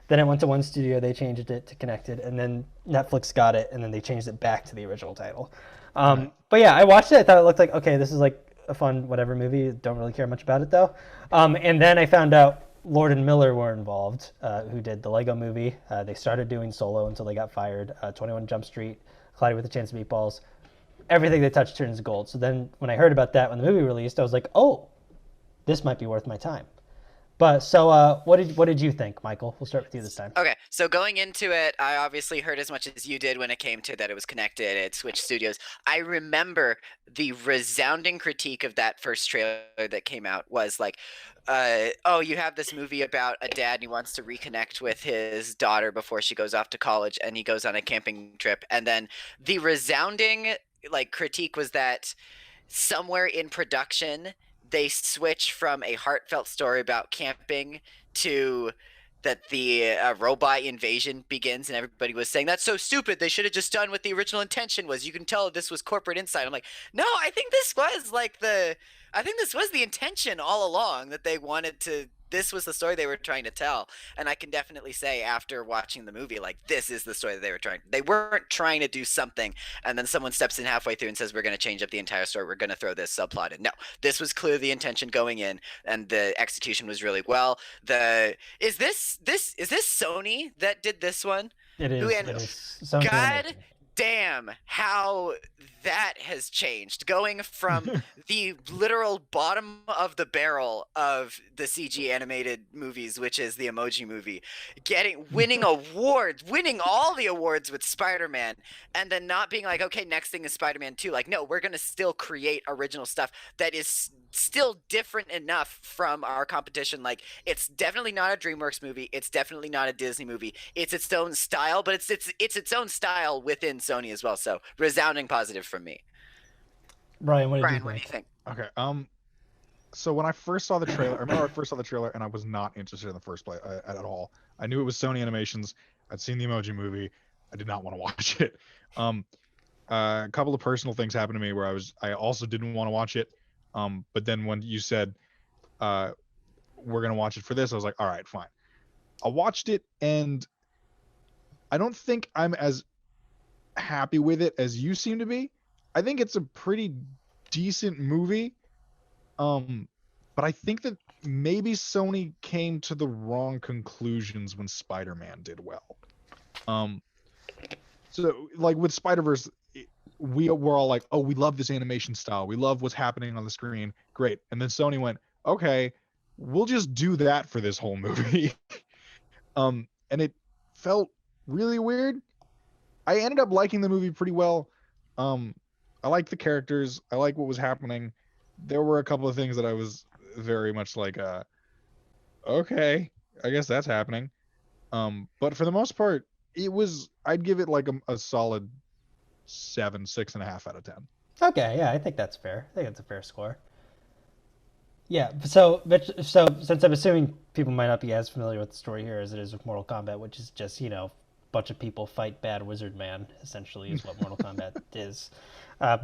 Then it went to one studio, they changed it to Connected, and then Netflix got it, and then they changed it back to the original title. But yeah, I watched it. I thought it looked like, okay, this is like a fun whatever movie. Don't really care much about it though. And then I found out Lord and Miller were involved, who did the Lego movie. They started doing Solo until they got fired. 21 Jump Street, Cloudy with a Chance of Meatballs. Everything they touch turns gold. So then when I heard about that when the movie released, I was like, oh, this might be worth my time. But so what did you think, Michael? We'll start with you this time. Okay, so going into it, I obviously heard as much as you did when it came to that it was Connected, it switched studios. I remember the resounding critique of that first trailer that came out was like, oh, you have this movie about a dad and he wants to reconnect with his daughter before she goes off to college, and he goes on a camping trip. And then the resounding like critique was that somewhere in production they switch from a heartfelt story about camping to that the robot invasion begins, and everybody was saying that's so stupid, they should have just done what the original intention was. You can tell this was corporate insight. I'm like, no, I think this was the intention all along, that they wanted to, this was the story they were trying to tell. And I can definitely say after watching the movie, like, this is the story that they weren't trying to do something and then someone steps in halfway through and says, we're going to change up the entire story, we're going to throw this subplot in. No, this was clearly the intention going in, and the execution was really well. Is this Sony that did this one? It is. Sony God animation. damn how that has changed, going from the literal bottom of the barrel of the CG animated movies, which is the Emoji Movie, winning awards, winning all the awards with Spider-Man, and then not being like, okay, next thing is Spider-Man 2. Like, no, we're gonna still create original stuff that is still different enough from our competition. Like, it's definitely not a DreamWorks movie, it's definitely not a Disney movie, it's its own style, but it's its own style within Sony as well. So resounding positive from me. Brian, what Brian, do what you do you think? think? Okay. So when I first saw the trailer, I remember I first saw the trailer and I was not interested in the first place at all. I knew it was Sony Animations. I'd seen the Emoji Movie. I did not want to watch it. A couple of personal things happened to me where I also didn't want to watch it. But then when you said we're gonna watch it for this, I was like, all right, fine. I watched it, and I don't think I'm as happy with it as you seem to be. I think it's a pretty decent movie. But I think that maybe Sony came to the wrong conclusions when Spider-Man did well. Um, so like with Spider-Verse, we were all like, oh, we love this animation style. We love what's happening on the screen. Great. And then Sony went, okay, we'll just do that for this whole movie. And it felt really weird. I ended up liking the movie pretty well. I liked the characters. I liked what was happening. There were a couple of things that I was very much like, okay, I guess that's happening. But for the most part, I'd give it like a solid 6.5 out of 10. Okay, yeah, I think that's fair. I think that's a fair score. Yeah, so since I'm assuming people might not be as familiar with the story here as it is with Mortal Kombat, which is just, a bunch of people fight bad wizard man, essentially, is what Mortal Kombat is.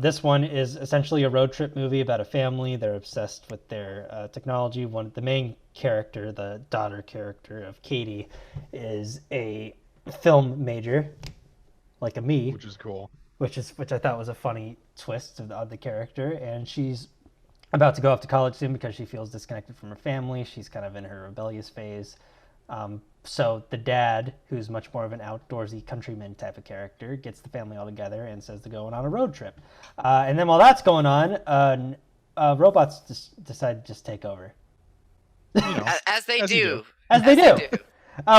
This one is essentially a road trip movie about a family. They're obsessed with their technology. The main character, the daughter character of Katie, is a film major, like a me, Which is cool. which I thought was a funny twist of the character. And she's about to go off to college soon because she feels disconnected from her family. She's kind of in her rebellious phase. So the dad, who's much more of an outdoorsy countryman type of character, gets the family all together and says they're going on a road trip. And then while that's going on, robots decide to just take over. As they do. As they do.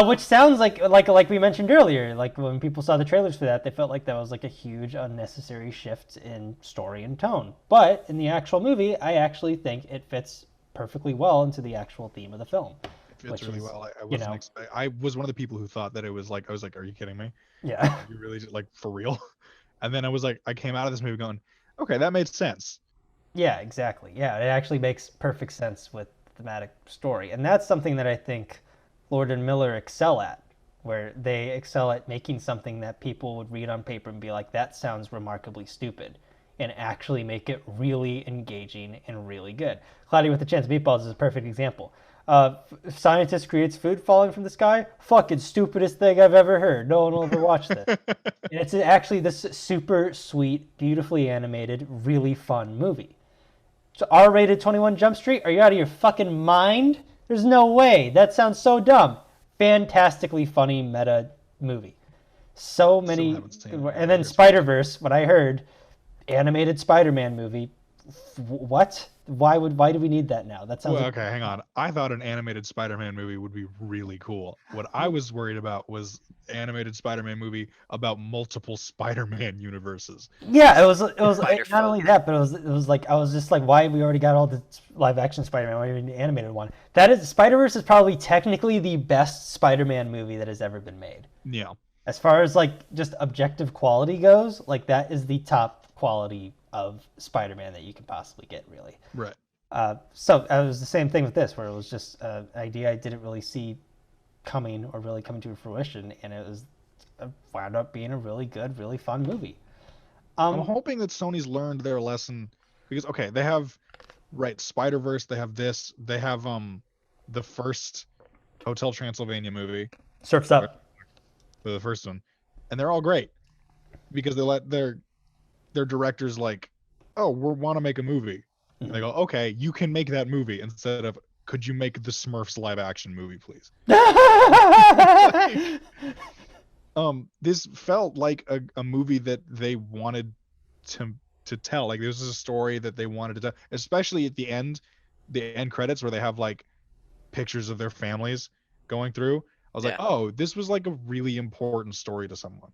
Which sounds like we mentioned earlier, like when people saw the trailers for that, they felt like that was like a huge unnecessary shift in story and tone. But in the actual movie, I actually think it fits perfectly well into the actual theme of the film. It fits really well. I was one of the people who thought that it was like, I was like, are you kidding me? Yeah. You really like for real? And then I came out of this movie going, okay, that made sense. Yeah, exactly. Yeah, it actually makes perfect sense with the thematic story. And that's something that I think Lord and Miller excel at, where they excel at making something that people would read on paper and be like, that sounds remarkably stupid, and actually make it really engaging and really good. Cloudy with a Chance of Meatballs is a perfect example. Scientist creates food falling from the sky. Fucking stupidest thing I've ever heard. No one will ever watch this. And it's actually this super sweet, beautifully animated, really fun movie. So R-rated 21 Jump Street? Are you out of your fucking mind? There's no way. That sounds so dumb. Fantastically funny meta movie. So many. And then Spider-Verse, what I heard, animated Spider-Man movie. What? Why do we need that now? That sounds okay, hang on. I thought an animated Spider-Man movie would be really cool. What I was worried about was animated Spider-Man movie about multiple Spider-Man universes. Yeah, it was not only that, but it was like I was just like, why we already got all the live action Spider-Man, why even the animated one? That is Spider-Verse is probably technically the best Spider-Man movie that has ever been made. Yeah. As far as like just objective quality goes, like that is the top quality of Spider-Man that you can possibly get, really. Right. So it was the same thing with this, where it was just an idea I didn't really see coming or really coming to fruition, and it wound up being a really good, really fun movie. I'm hoping that Sony's learned their lesson because they have Spider-Verse, they have this, they have the first Hotel Transylvania movie. Surf's Up. The first one. And they're all great because they let their directors like, oh, we want to make a movie. And they go, okay, you can make that movie instead of, could you make the Smurfs live action movie, please? This felt like a movie that they wanted to tell. Like this is a story that they wanted to tell, especially at the end credits where they have like pictures of their families going through. I was like, oh, this was like a really important story to someone.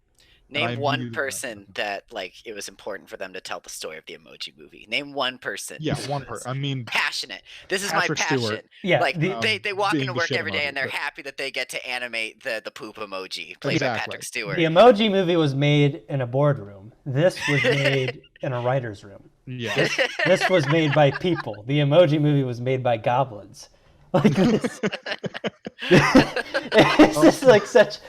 Name one person that like it was important for them to tell the story of the Emoji Movie. Name one person. Yeah, one person. I mean, passionate. This is Patrick my passion. Stewart. Yeah, like they walk into work every day emoji, and they're happy that they get to animate the poop emoji played by Patrick Stewart. The Emoji Movie was made in a boardroom. This was made in a writer's room. Yeah. This was made by people. The Emoji Movie was made by goblins. Like this. It's just like such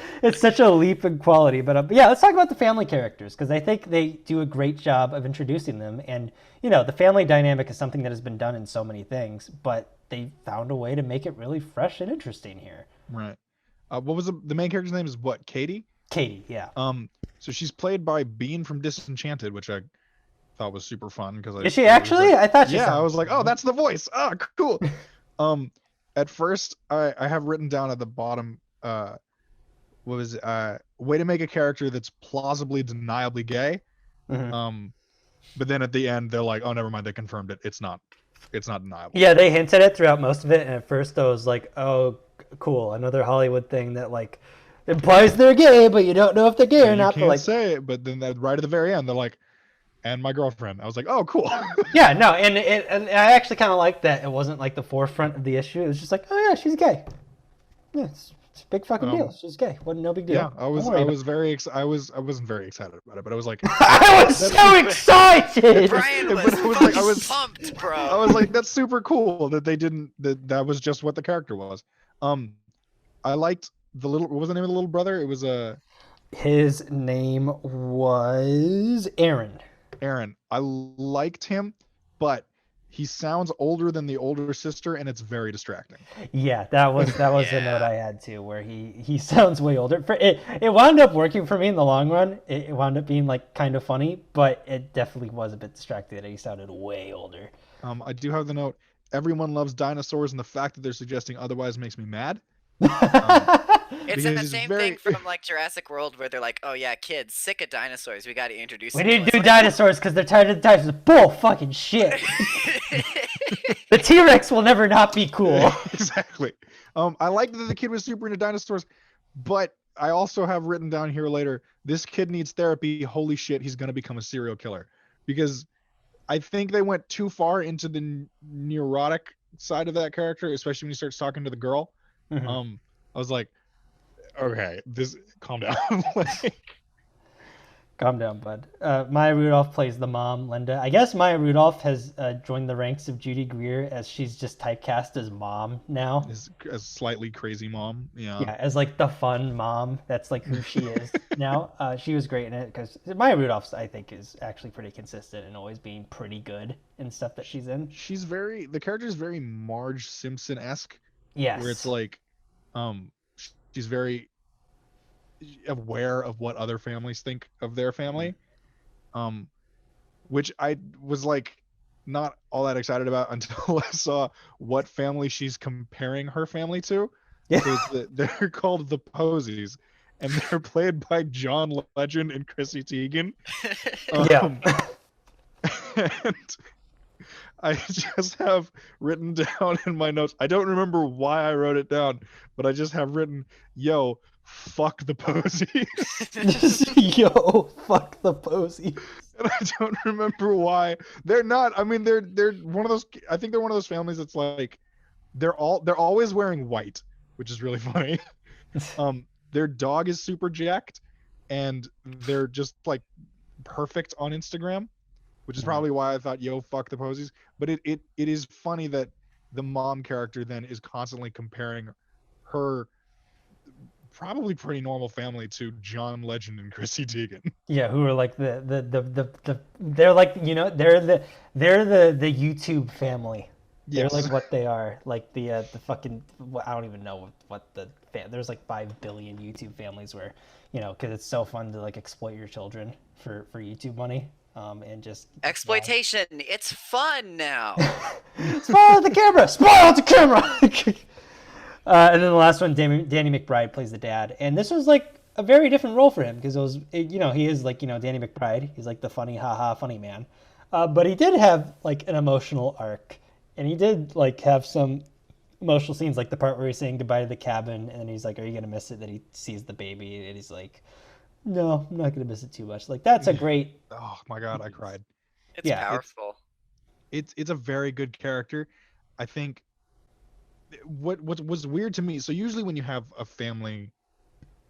a leap in quality. But yeah, let's talk about the family characters because I think they do a great job of introducing them. And the family dynamic is something that has been done in so many things, but they found a way to make it really fresh and interesting here. Right. What was the main character's name? Is what? Katie? Katie, yeah. So she's played by Bean from Disenchanted, which I thought was super fun because Is she actually? I thought she. yeah, I sounded was like, oh, familiar. that's the voice. Oh, cool. At first, I have written down at the bottom, what was it? Way to make a character that's plausibly deniably gay. Mhm. But then at the end, they're like, oh, never mind, they confirmed it. It's not deniable. Yeah, they hinted it throughout most of it, and at first I was like, "Oh, cool, another Hollywood thing that like implies they're gay, but you don't know if they're gay or You not." But can't like, say it, but then right at the very end, they're like, and my girlfriend. I was like, oh, cool. yeah, no, and I actually kind of liked that it wasn't like the forefront of the issue. It was just like, oh yeah, she's gay. Yeah, it's a big fucking deal. She's gay. Wasn't no big deal. Yeah, I wasn't very excited about it, but I was like, I was so excited. Brian was, But I was like, I was pumped, bro. I was like, that's super cool that they didn't that was just what the character was. I liked what was the name of the little brother? It was His name was Aaron. Aaron. I liked him, but he sounds older than the older sister, and it's very distracting. Yeah, that was the note Yeah. I had too, where he sounds way older. It wound up working for me in the long run. It wound up being like kind of funny, but it definitely was a bit distracting that he sounded way older. I do have the note. Everyone loves dinosaurs, and the fact that they're suggesting otherwise makes me mad. It's Because the he's same very- thing from like Jurassic World where they're like, "Oh yeah, kids, sick of dinosaurs. We got to introduce." We them need to to do us." dinosaurs because they're tired of the dinosaurs. Bull fucking shit. The T-Rex will never not be cool. Exactly. I like that the kid was super into dinosaurs, but I also have written down here later, this kid needs therapy. Holy shit, he's gonna become a serial killer. Because I think they went too far into the neurotic side of that character, especially when he starts talking to the girl. Mhm. I was like, okay, calm down. Like, Calm down, bud. Maya Rudolph plays the mom, Linda. I guess Maya Rudolph has joined the ranks of Judy Greer as she's just typecast as mom now. is a slightly crazy mom. Yeah, as like the fun mom. That's like who she is now. She was great in it because Maya Rudolph, I think, is actually pretty consistent and always being pretty good in stuff that she's in. The character is very Marge Simpson-esque, Yes. where it's like, she's very aware of what other families think of their family, which I was like not all that excited about until I saw what family she's comparing her family to. Yeah. So they're called the Posies, and they're played by John Legend and Chrissy Teigen. Yeah. And I just have written down in my notes. I don't remember why I wrote it down, but I just have written, "Yo, fuck the Posies." Yo, fuck the Posey. And I don't remember why. They're not. I mean, they're one of those. I think they're one of those families that's like, they're always wearing white, which is really funny. Their dog is super jacked, and they're just like perfect on Instagram, which is probably why I thought, yo, fuck the Posies. But it is funny that the mom character then is constantly comparing her probably pretty normal family to John Legend and Chrissy Teigen. Yeah, who are like the they're like, you know, they're the YouTube family. They're Yes. like what they are, like the fucking, I don't even know what there's like 5 billion YouTube families where, you know, because it's so fun to like exploit your children for YouTube money, and just Exploitation. It's fun now. spoil the camera, spoil the camera. And then the last one, Danny McBride plays the dad, and this was like a very different role for him because you know, he is like, you know, Danny McBride. He's like the funny, haha, funny man, but he did have like an emotional arc, and he did like have some emotional scenes, like the part where he's saying goodbye to the cabin, and then he's like, "Are you gonna miss it?" That he sees the baby, and he's like, "No, I'm not gonna miss it too much." Like that's a great. Oh my god, I cried. It's Yeah, powerful. It's a very good character. I think what was weird to me, so usually when you have a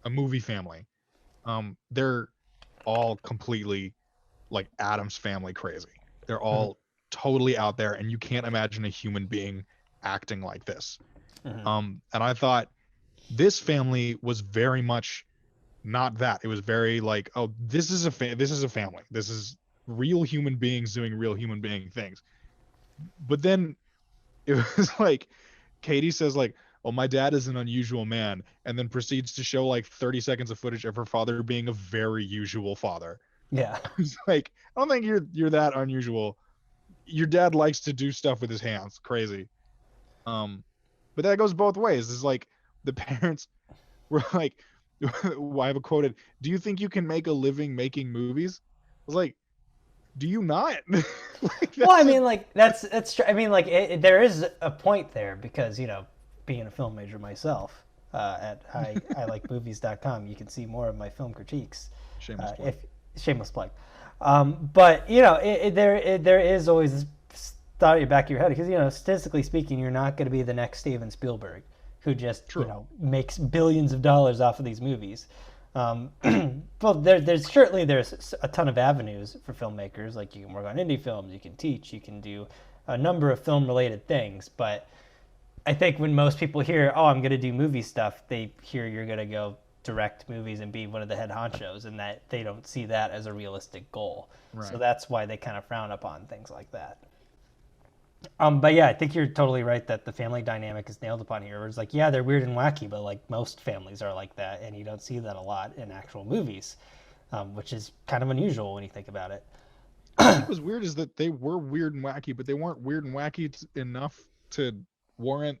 movie family, they're all completely like Adam's Family crazy. They're all totally out there, and you can't imagine a human being acting like this. And I thought this family was very much not that. It was very like, oh, this is a family. This is real human beings doing real human being things. But then it was like Katie says like, "Oh, my dad is an unusual man," and then proceeds to show like 30 seconds of footage of her father being a very usual father. Yeah. It's like, I don't think you're that unusual. Your dad likes to do stuff with his hands. Crazy. But that goes both ways. It's like the parents were like, I have a quoted, "Do you think you can make a living making movies?" I was like, do you not? Like, Well, I that's mean, like that's true. I mean, like there is a point there because being a film major myself, at ilikemovies.com, you can see more of my film critiques. shameless plug. If shameless plug, but there is always this thought at the back of your head because statistically speaking, you're not going to be the next Steven Spielberg who just True. makes billions of dollars off of these movies. Well, there's a ton of avenues for filmmakers. Like you can work on indie films, you can teach, you can do a number of film related things. But I think when most people hear, "Oh, I'm going to do movie stuff," they hear you're going to go direct movies and be one of the head honchos, and that they don't see that as a realistic goal. Right. So that's why they kind of frown upon things like that. But yeah, I think you're totally right that the family dynamic is nailed upon here. Where it's like, yeah, they're weird and wacky, but like most families are like that, and you don't see that a lot in actual movies, which is kind of unusual when you think about it. What was weird is that they were weird and wacky, but they weren't weird and wacky enough to warrant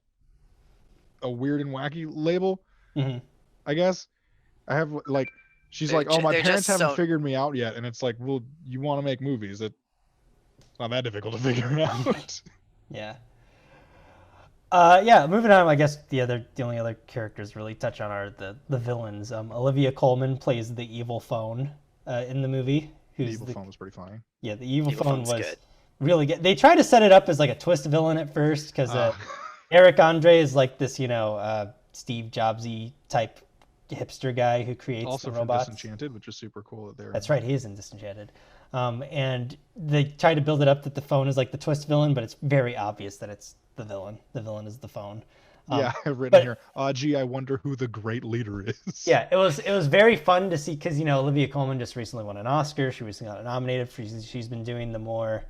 a weird and wacky label. Mm-hmm. I guess I have like, she's They're like, "Oh, my they're parents just haven't so- figured me out yet," and it's like, well, you want to make movies? It's not that difficult to figure out. Yeah. Yeah. Moving on, I guess the only other characters really touch on are the villains. Olivia Colman plays the evil phone in the movie. The evil phone was pretty funny. Yeah, the evil Evil phone Phone's was good. really good. They tried to set it up as like a twist villain at first because Eric Andre is like this, Steve Jobsy type hipster guy who creates Also the from robots. Disenchanted, which is super cool that they're. That's right, he is in Disenchanted. And they try to build it up that the phone is like the twist villain, but it's very obvious that it's the villain. The villain is the phone. Yeah, I've written here. Gee, I wonder who the great leader is. Yeah, it was very fun to see because Olivia Colman just recently won an Oscar. She recently got nominated. She's been doing the more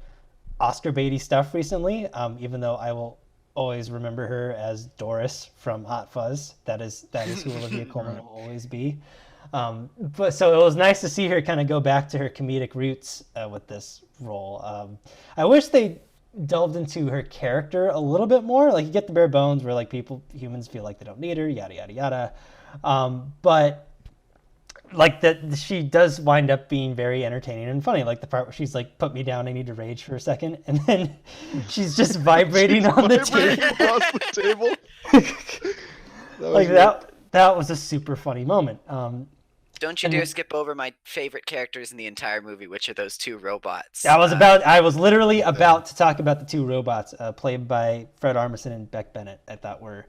Oscar baity stuff recently. Even though I will always remember her as Doris from Hot Fuzz. That is who Olivia Colman will always be. But so it was nice to see her kind of go back to her comedic roots with this role. I wish they delved into her character a little bit more. Like you get the bare bones where like humans feel like they don't need her, yada yada yada. But like that, she does wind up being very entertaining and funny. Like the part where she's like, "Put me down, I need to rage for a second," and then she's just vibrating on the table. Across the table. Like that was a super funny moment. Don't you dare skip over my favorite characters in the entire movie, which are those two robots. I was literally about to talk about the two robots played by Fred Armisen and Beck Bennett. I thought were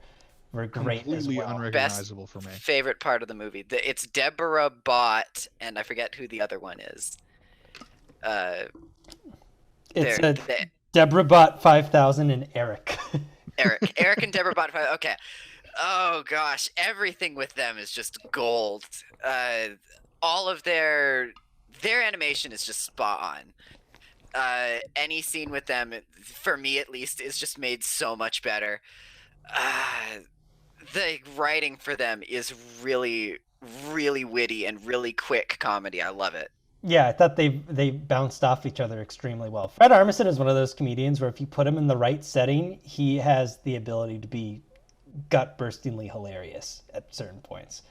great as Completely well. unrecognizable for me. Favorite part of the movie. It's Deborah Bott, and I forget who the other one is. It's Deborah Bott 5000 and Eric. Eric and Deborah Bott. Okay. Oh gosh, everything with them is just gold. All of their animation is just spot on. Any scene with them, for me at least, is just made so much better. The writing for them is really, really witty and really quick comedy. I love it. Yeah, I thought they bounced off each other extremely well. Fred Armisen is one of those comedians where if you put him in the right setting, he has the ability to be gut-burstingly hilarious at certain points.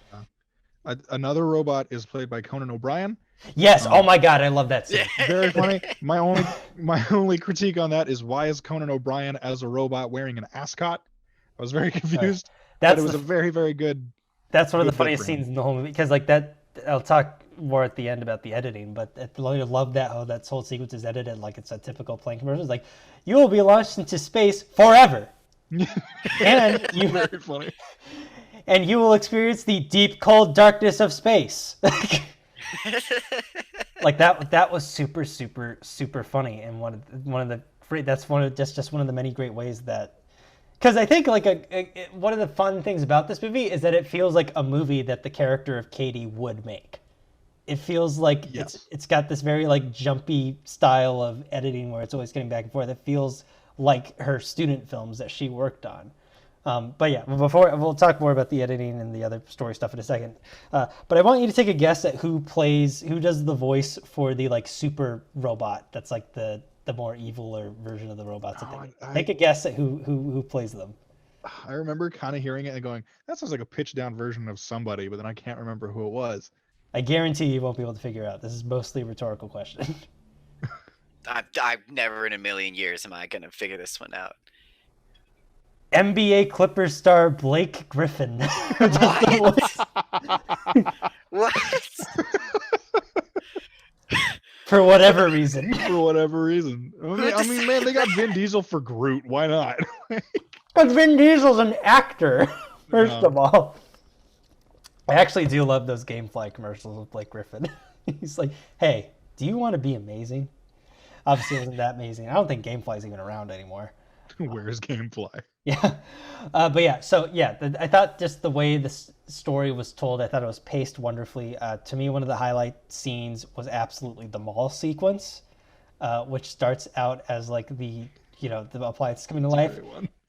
Another robot is played by Conan O'Brien. Yes. Oh my God, I love that scene. Very funny. My only critique on that is, why is Conan O'Brien as a robot wearing an ascot? I was very confused. But it was a very, very good. That's one of the good funniest bit for him. scenes in the whole movie because like that. I'll talk more at the end about the editing, but I love that how that whole sequence is edited like it's a typical plane commercial. It's like, you will be launched into space forever, and Very funny. and you will experience the deep, cold darkness of space. Like that was super, super, super funny, and one of the just one of the many great ways that. Because I think like one of the fun things about this movie is that it feels like a movie that the character of Katie would make. It feels like it's got this very like jumpy style of editing where it's always getting back and forth. It feels like her student films that she worked on. But yeah, before we'll talk more about the editing and the other story stuff in a second. But I want you to take a guess at who does the voice for the like super robot that's like the more eviler version of the robots. Take a guess at who plays them. I remember kind of hearing it and going, that sounds like a pitched down version of somebody, but then I can't remember who it was. I guarantee you won't be able to figure out. This is mostly a rhetorical question. I've never in a million years am I going to figure this one out. NBA Clippers star Blake Griffin. What? For whatever reason. For whatever reason. I mean, man, they got Vin Diesel for Groot. Why not? But Vin Diesel's an actor, first of all. I actually do love those GameFly commercials with Blake Griffin. He's like, hey, do you want to be amazing? Obviously, it wasn't that amazing. I don't think GameFly's even around anymore. Where's GameFly? Yeah. But yeah, so yeah, I thought just the way this story was told, I thought it was paced wonderfully. To me, one of the highlight scenes was absolutely the mall sequence, which starts out as like the appliance coming to life.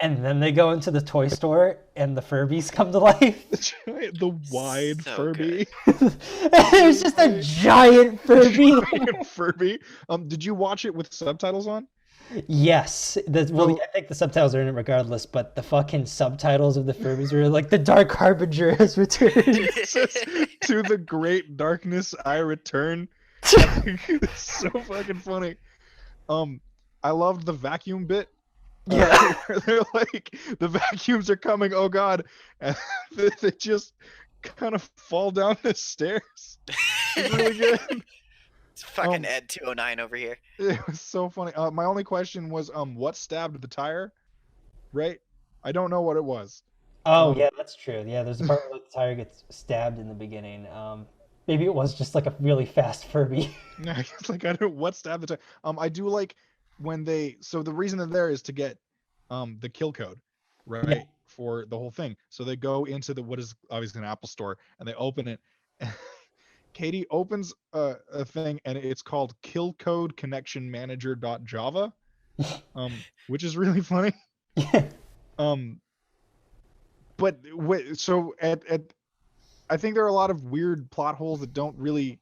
And then they go into the toy store and the Furbies come to life. The wide So Furby. It was just a giant Furby. Giant Furby. Did you watch it with subtitles on? Yes. I think the subtitles are in it regardless, but the fucking subtitles of the Furbies were like, the Dark Harbinger has returned. To the great darkness I return. It's so fucking funny. I loved the vacuum bit. Yeah. They're like, the vacuums are coming, oh god. And they just kind of fall down the stairs. It's really good. It's fucking Ed 209 over here. It was so funny. My only question was, what stabbed the tire? Right? I don't know what it was. Oh, yeah, that's true. Yeah, there's a part where the tire gets stabbed in the beginning. Maybe it was just like a really fast Furby. It's like, I don't know what stabbed the tire. I do like when so the reason they're there is to get the kill code, right? Yeah. For the whole thing. So they go into what is obviously an Apple store and they open it. Katie opens a thing and it's called kill code connection manager.java, which is really funny. But so I think there are a lot of weird plot holes that don't really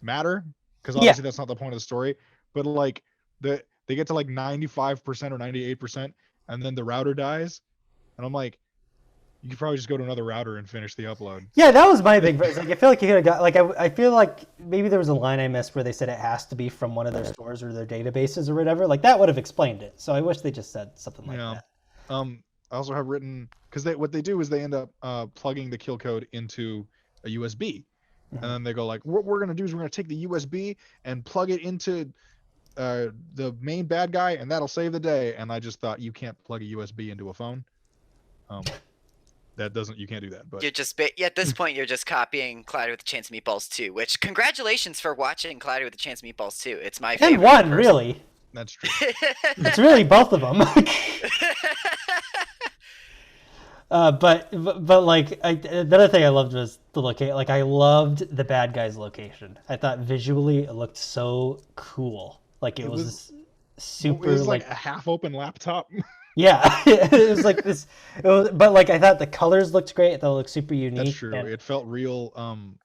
matter because obviously that's not the point of the story. But like they get to like 95% or 98%, and then the router dies, and I'm like, you could probably just go to another router and finish the upload. Yeah, that was my big. Like, I feel like you could have got like I feel like maybe there was a line I missed where they said it has to be from one of their stores or their databases or whatever. Like that would have explained it. So I wish they just said something like that. I also have written because what they do is they end up plugging the kill code into a USB, and then they go like, what we're gonna do is we're gonna take the USB and plug it into the main bad guy, and that'll save the day. And I just thought, you can't plug a USB into a phone. You can't do that. But You're just at this point you're just copying Cloudy with a Chance of Meatballs 2, which congratulations for watching Cloudy with a Chance of Meatballs 2. It's my favorite. And one, really. That's true. It's really both of them. But like the other thing I loved was the location. Like I loved the bad guy's location. I thought visually it looked so cool. Like it was super. It was like a half-open laptop. Yeah, it was like this. But like I thought the colors looked great. I thought it looked super unique. That's true. It felt real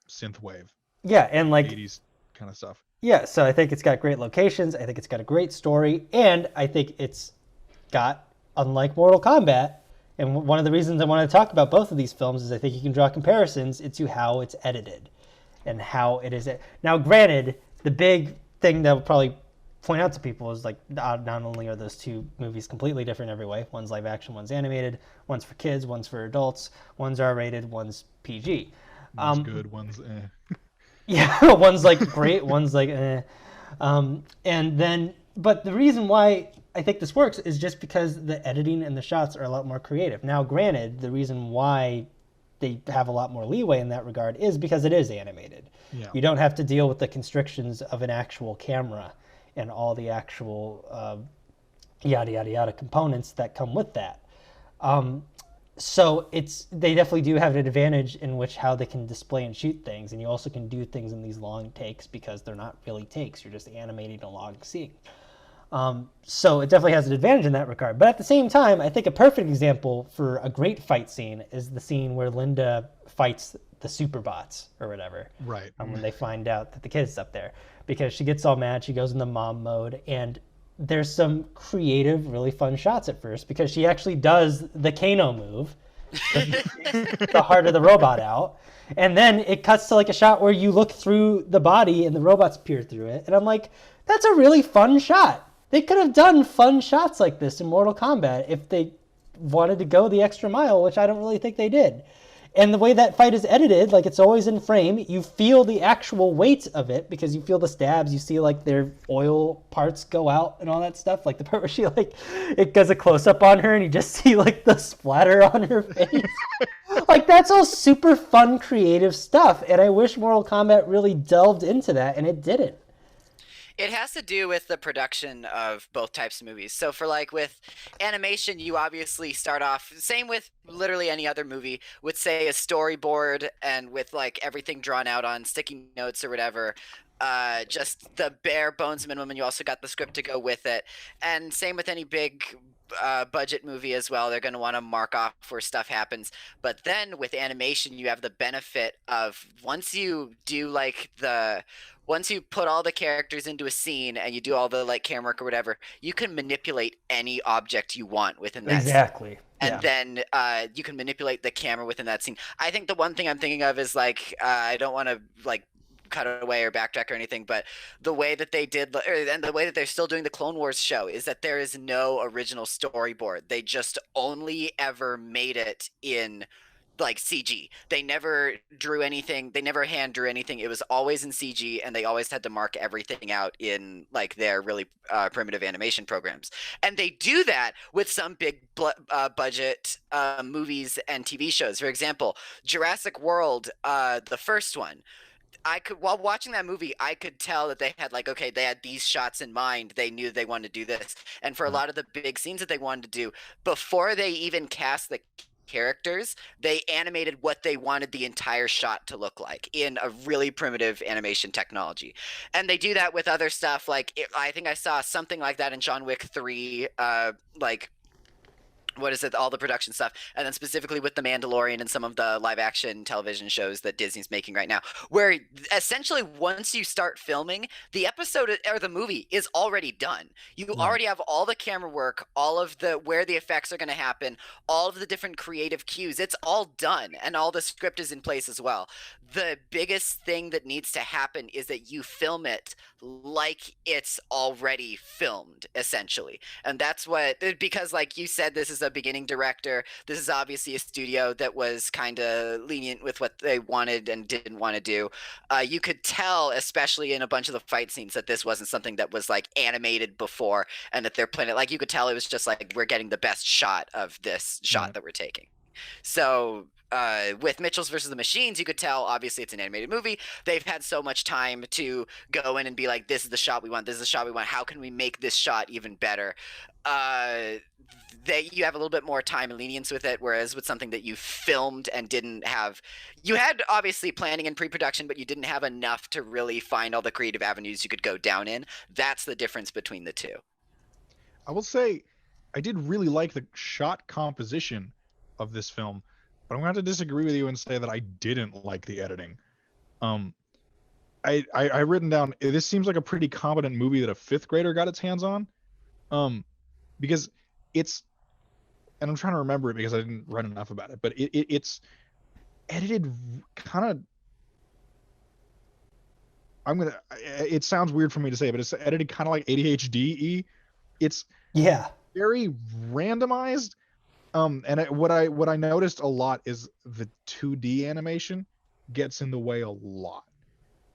synthwave. Yeah, and like 80s kind of stuff. Yeah, so I think it's got great locations. I think it's got a great story, and I think it's got, unlike Mortal Kombat, and one of the reasons I want to talk about both of these films is I think you can draw comparisons into how it's edited and how it is. Now, granted, the big thing that will probably point out to people is like not only are those two movies completely different every way. One's live action, one's animated. One's for kids, one's for adults. One's R-rated, one's PG. One's good, one's eh. Yeah, one's like great, one's like eh. But the reason why I think this works is just because the editing and the shots are a lot more creative. Now, granted, the reason why they have a lot more leeway in that regard is because it is animated. Yeah. You don't have to deal with the constrictions of an actual camera and all the actual yada yada yada components that come with that. So they definitely do have an advantage in which how they can display and shoot things, and you also can do things in these long takes because they're not really takes. You're just animating a long scene. So it definitely has an advantage in that regard. But at the same time, I think a perfect example for a great fight scene is the scene where Linda fights the Superbots or whatever. Right. When they find out that the kid's up there. Because she gets all mad, she goes into mom mode, and there's some creative, really fun shots at first because she actually does the Kano move, the heart of the robot out. And then it cuts to like a shot where you look through the body and the robots peer through it. And I'm like, that's a really fun shot. They could have done fun shots like this in Mortal Kombat if they wanted to go the extra mile, which I don't really think they did. And the way that fight is edited, like it's always in frame, you feel the actual weight of it because you feel the stabs, you see like their oil parts go out and all that stuff. Like the part where she like, it does a close up on her and you just see like the splatter on her face. Like that's all super fun, creative stuff. And I wish Mortal Kombat really delved into that and it didn't. It has to do with the production of both types of movies. So for like with animation, you obviously start off, same with literally any other movie, with say a storyboard and with like everything drawn out on sticky notes or whatever. Just the bare bones minimum, and you also got the script to go with it. And same with any big budget movie as well. They're going to want to mark off where stuff happens. But then with animation, you have the benefit of once you put all the characters into a scene and you do all the like camera work or whatever, you can manipulate any object you want within that exactly scene. And then you can manipulate the camera within that scene. I think the one thing I'm thinking of is like I don't want to like cut away or backtrack or anything, but the way that they did and the way that they're still doing the Clone Wars show is that there is no original storyboard. They just only ever made it in like CG. They never drew anything. They never hand drew anything. It was always in CG, and they always had to mark everything out in like their really primitive animation programs. And they do that with some big budget movies and TV shows. For example, Jurassic World, the first one. While watching that movie, I could tell that they had like, okay, they had these shots in mind. They knew they wanted to do this. And for a lot of the big scenes that they wanted to do, before they even cast the characters, they animated what they wanted the entire shot to look like in a really primitive animation technology. And they do that with other stuff. Like I think I saw something like that in John Wick 3, like what is it, all the production stuff, and then specifically with The Mandalorian and some of the live action television shows that Disney's making right now, where essentially once you start filming, the episode or the movie is already done. You already have all the camera work, all of the where the effects are going to happen, all of the different creative cues. It's all done, and all the script is in place as well. The biggest thing that needs to happen is that you film it like it's already filmed, essentially. And that's what, because like you said, this is a beginning director. This is obviously a studio that was kind of lenient with what they wanted and didn't want to do. You could tell, especially in a bunch of the fight scenes, that this wasn't something that was like animated before, and that they're playing it. Like you could tell it was just like, we're getting the best shot of this shot that we're taking. So with Mitchells versus the Machines, you could tell obviously it's an animated movie. They've had so much time to go in and be like, this is the shot we want, this is the shot we want, how can we make this shot even better? You have a little bit more time and lenience with it, whereas with something that you filmed and didn't have, you had obviously planning and pre-production, but you didn't have enough to really find all the creative avenues you could go down in. That's the difference between the two. I will say I did really like the shot composition of this film, but I'm going to have to disagree with you and say that I didn't like the editing. I written down, this seems like a pretty competent movie that a fifth grader got its hands on, because it's, and I'm trying to remember it because I didn't write enough about it, but it's edited kind of, it sounds weird for me to say, but it's edited kind of like ADHD-y. It's very randomized. And what I noticed a lot is the 2D animation gets in the way a lot.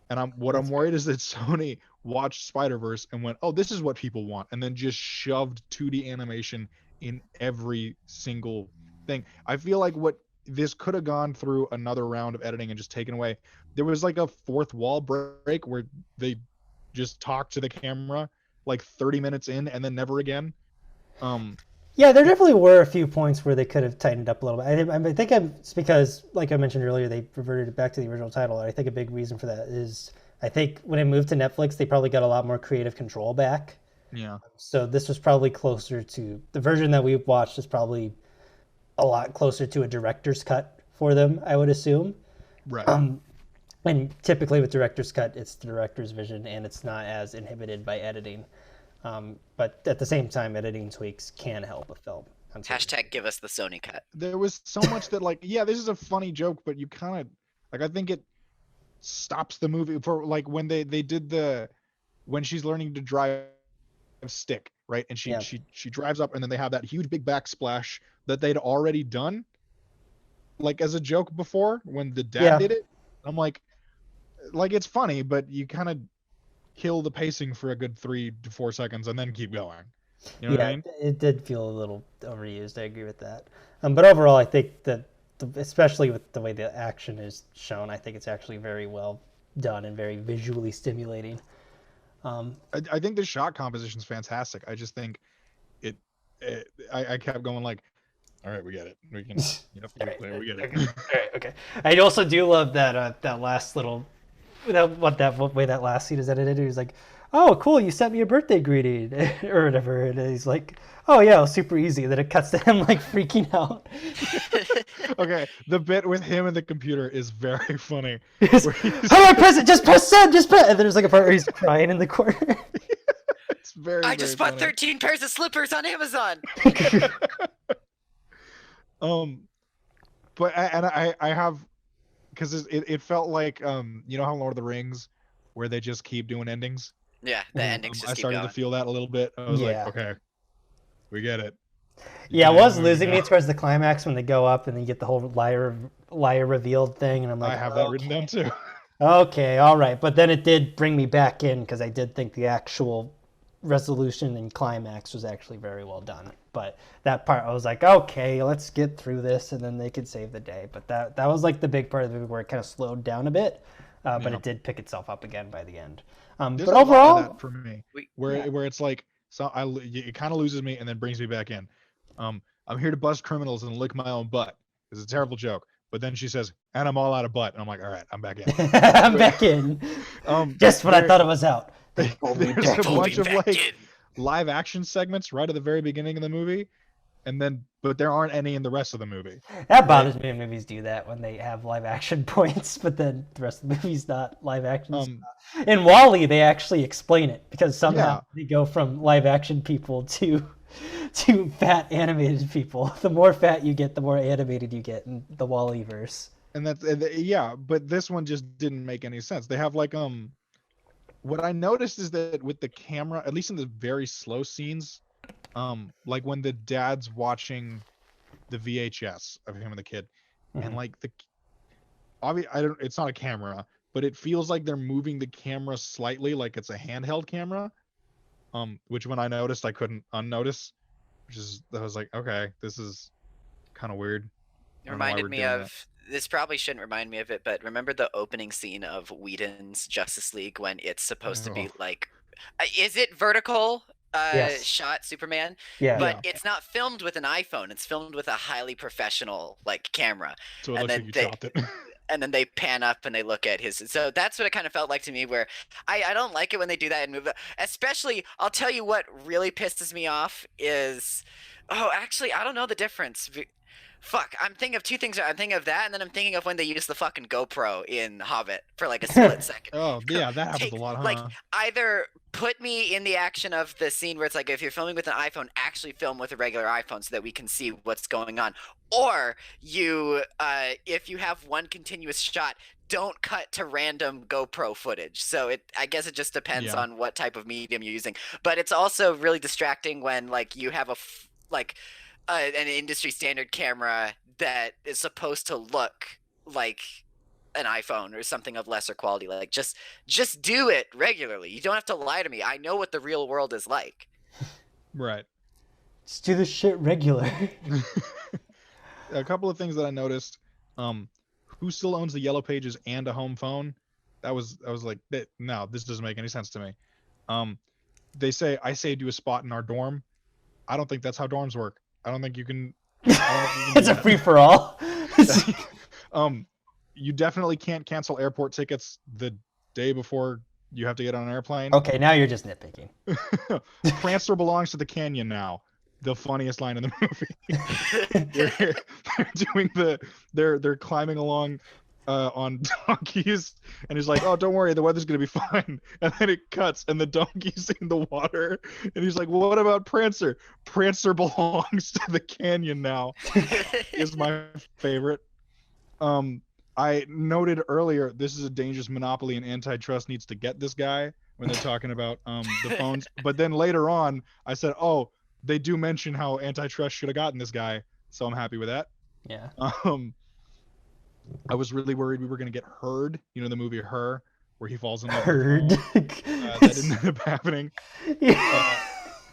And I'm worried is that Sony watched Spider-Verse and went, oh, this is what people want, and then just shoved 2D animation in every single thing. I feel like what this could have gone through another round of editing and just taken away. There was like a fourth wall break where they just talked to the camera like 30 minutes in and then never again. Yeah, there definitely were a few points where they could have tightened up a little bit. I think it's because, like I mentioned earlier, they reverted it back to the original title. I think a big reason for that is I think when it moved to Netflix, they probably got a lot more creative control back. Yeah. So this was probably closer to the version that we watched is probably a lot closer to a director's cut for them, I would assume. Right. And typically with director's cut, it's the director's vision and it's not as inhibited by editing. But at the same time, editing tweaks can help a film. Hashtag give us the Sony cut. There was so much that like, yeah, this is a funny joke, but you kind of like, I think it stops the movie for like when they did when she's learning to drive stick, right? And she drives up and then they have that huge big backsplash that they'd already done like as a joke before when the dad did it. I'm like it's funny, but you kind of kill the pacing for a good 3 to 4 seconds and then keep going. You know what I mean? It did feel a little overused. I agree with that. But overall, I think that, especially with the way the action is shown, I think it's actually very well done and very visually stimulating. I think the shot composition is fantastic. I just think I kept going like, all right, we get it. We can, we get it. All right, okay. I also do love that that last little, what way that last scene is edited. He's like, "Oh, cool, you sent me a birthday greeting," or whatever. And he's like, "Oh yeah, it was super easy." And then it cuts to him like freaking out. Okay, the bit with him and the computer is very funny. How do I press it? Just press send. Just press. And then there's like a part where he's crying in the corner. It's very. I just bought funny. 13 pairs of slippers on Amazon. But I have, because it felt like you know how Lord of the Rings, where they just keep doing endings. Yeah, the endings just I keep started going. to feel that a little bit. I was like, okay, we get it. Yeah, it was losing me towards the climax when they go up and then you get the whole liar revealed thing, and I'm like, I have that written down too. Okay, all right, but then it did bring me back in because I did think the actual resolution and climax was actually very well done. But that part, I was like, okay, let's get through this, and then they could save the day. But that was like the big part of the movie where it kind of slowed down a bit, but it did pick itself up again by the end. There's But a lot of overall, that for me, where it's like, so it kind of loses me and then brings me back in. I'm here to bust criminals and lick my own butt. It's a terrible joke. But then she says, and I'm all out of butt. And I'm like, all right, I'm back in. I'm back in. Just when I thought it was out. There's a bunch of like live action segments right at the very beginning of the movie, but there aren't any in the rest of the movie. That bothers me when movies do that, when they have live action points, but then the rest of the movie's not live action. In WALL-E, they actually explain it because somehow they go from live action people to fat animated people. The more fat you get, the more animated you get in the WALL-E verse. And but this one just didn't make any sense. They have like what I noticed is that with the camera, at least in the very slow scenes, like when the dad's watching the VHS of him and the kid, and like it's not a camera, but it feels like they're moving the camera slightly, like it's a handheld camera. Which when I noticed, I couldn't unnotice, I was like, okay, this is kind of weird. It reminded me of, this probably shouldn't remind me of it, but remember the opening scene of Whedon's Justice League when it's supposed to be like, is it vertical shot Superman? Yeah. But it's not filmed with an iPhone. It's filmed with a highly professional like camera. So it looks like you chopped it. And then they pan up and they look at his. So that's what it kind of felt like to me, where I don't like it when they do that and move. Especially, I'll tell you what really pisses me off is, actually, I don't know the difference. Fuck, I'm thinking of two things. I'm thinking of that, and then I'm thinking of when they use the fucking GoPro in Hobbit for like a split second. Oh, yeah, that happens a lot, huh? Like, either put me in the action of the scene where it's like, if you're filming with an iPhone, actually film with a regular iPhone so that we can see what's going on. Or you, if you have one continuous shot, don't cut to random GoPro footage. So I guess it just depends on what type of medium you're using. But it's also really distracting when like you have an industry standard camera that is supposed to look like an iPhone or something of lesser quality. Like just do it regularly. You don't have to lie to me. I know what the real world is like. Right. Just do this shit regular. A couple of things that I noticed. Who still owns the Yellow Pages and a home phone? I was like, no, this doesn't make any sense to me. They say I saved you a spot in our dorm. I don't think that's how dorms work. I don't think you can. It's a free for all. You definitely can't cancel airport tickets the day before You have to get on an airplane. Okay, now you're just nitpicking. Prancer belongs to the canyon now. The funniest line in the movie. they're doing they're climbing along on donkeys, and he's like, "Oh, don't worry, the weather's gonna be fine." And then it cuts, and the donkey's in the water, and he's like, "Well, what about Prancer? Prancer belongs to the canyon now." Is my favorite. I noted earlier this is a dangerous monopoly, and antitrust needs to get this guy when they're talking about the phones. But then later on, I said, "Oh, they do mention how antitrust should have gotten this guy," so I'm happy with that. Yeah. I was really worried we were gonna get Heard, the movie Her, where he falls in love Heard. with the phone. That didn't end up happening.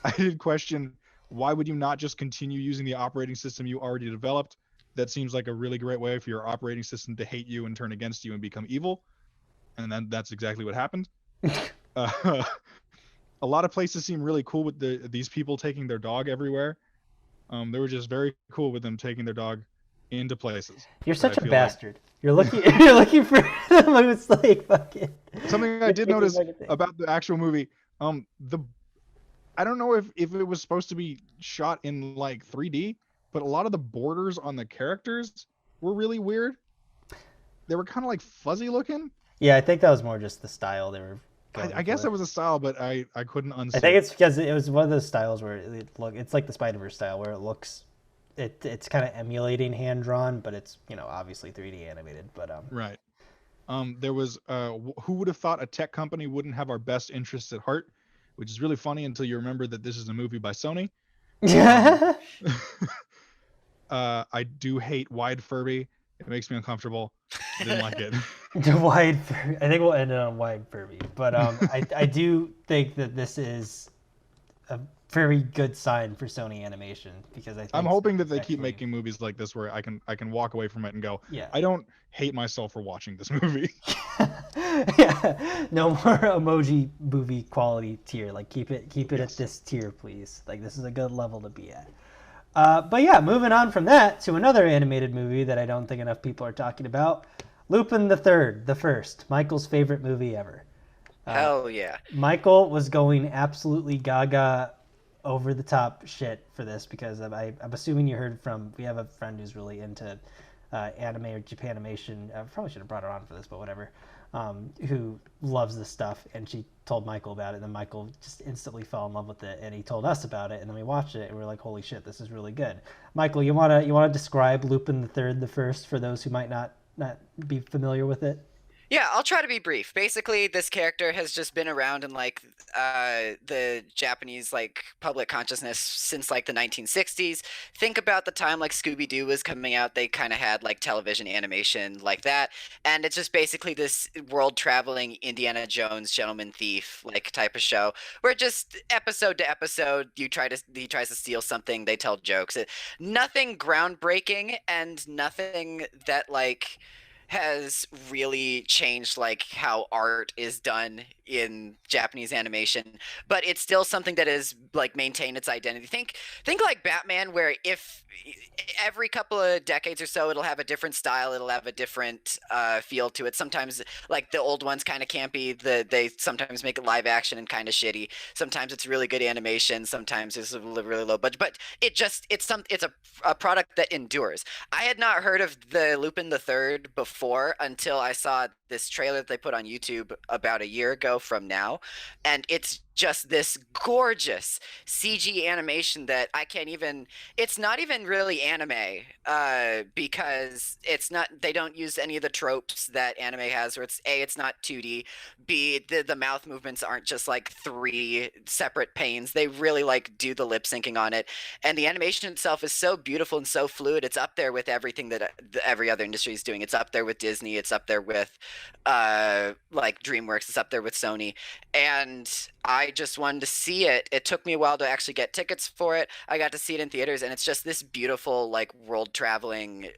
I did question, why would you not just continue using the operating system you already developed? That seems like a really great way for your operating system to hate you and turn against you and become evil. And then that's exactly what happened. A lot of places seem really cool with these people taking their dog everywhere. They were just very cool with them taking their dog into places. You're such a bastard. You're looking for them. I was like, fucking. Something I did notice about the actual movie, I don't know if it was supposed to be shot in like 3D, but a lot of the borders on the characters were really weird. They were kind of like fuzzy looking. Yeah, I think that was more just the style they were going I guess it was a style, but I couldn't unsee I think it's because it was one of those styles where it's like the Spider-Verse style, where it looks, it's kind of emulating hand drawn, but it's obviously 3D animated. But right. There was who would have thought a tech company wouldn't have our best interests at heart, which is really funny until you remember that this is a movie by Sony. I do hate wide Furby. It makes me uncomfortable. I didn't like it. The wide Furby. I think we'll end it on wide Furby, but I do think that this is a very good sign for Sony Animation, because I think I'm hoping that they keep making movies like this where I can walk away from it and go, yeah, I don't hate myself for watching this movie. Yeah, no more emoji movie quality tier. Like keep it Yes. at this tier, please. Like this is a good level to be at. But yeah, moving on from that to another animated movie that I don't think enough people are talking about, Lupin III, the first, Michael's favorite movie ever. Hell yeah. Michael was going absolutely gaga over the top shit for this, because I'm assuming you heard from, we have a friend who's really into anime or Japanimation. I probably should have brought her on for this, but whatever. Who loves this stuff, and she told Michael about it, and then Michael just instantly fell in love with it, and he told us about it, and then we watched it, and we were like, holy shit, this is really good. Michael, you wanna describe Lupin III, the first, for those who might not be familiar with it? Yeah, I'll try to be brief. Basically, this character has just been around in like the Japanese like public consciousness since like the 1960s. Think about the time like Scooby-Doo was coming out, they kind of had like television animation like that, and it's just basically this world-traveling Indiana Jones gentleman thief like type of show, where just episode to episode he tries to steal something, they tell jokes. Nothing groundbreaking and nothing that like has really changed like how art is done in Japanese animation, but it's still something that is like maintained its identity. Think like Batman, where if every couple of decades or so it'll have a different style, it'll have a different feel to it. Sometimes like the old ones kind of campy, they sometimes make it live action and kind of shitty. Sometimes it's really good animation, sometimes it's really low budget, but it's a product that endures. I had not heard of the Lupin III before until I saw this trailer that they put on YouTube about a year ago from now, and it's just this gorgeous CG animation that it's not even really anime, because they don't use any of the tropes that anime has, where it's not 2D, B, the mouth movements aren't just like 3 separate panes. They really like do the lip syncing on it, and the animation itself is so beautiful and so fluid. It's up there with everything that every other industry is doing. It's up there with Disney, it's up there with like DreamWorks, it's up there with Sony, and I just wanted to see it. It took me a while to actually get tickets for it. I got to see it in theaters, and it's just this beautiful like world traveling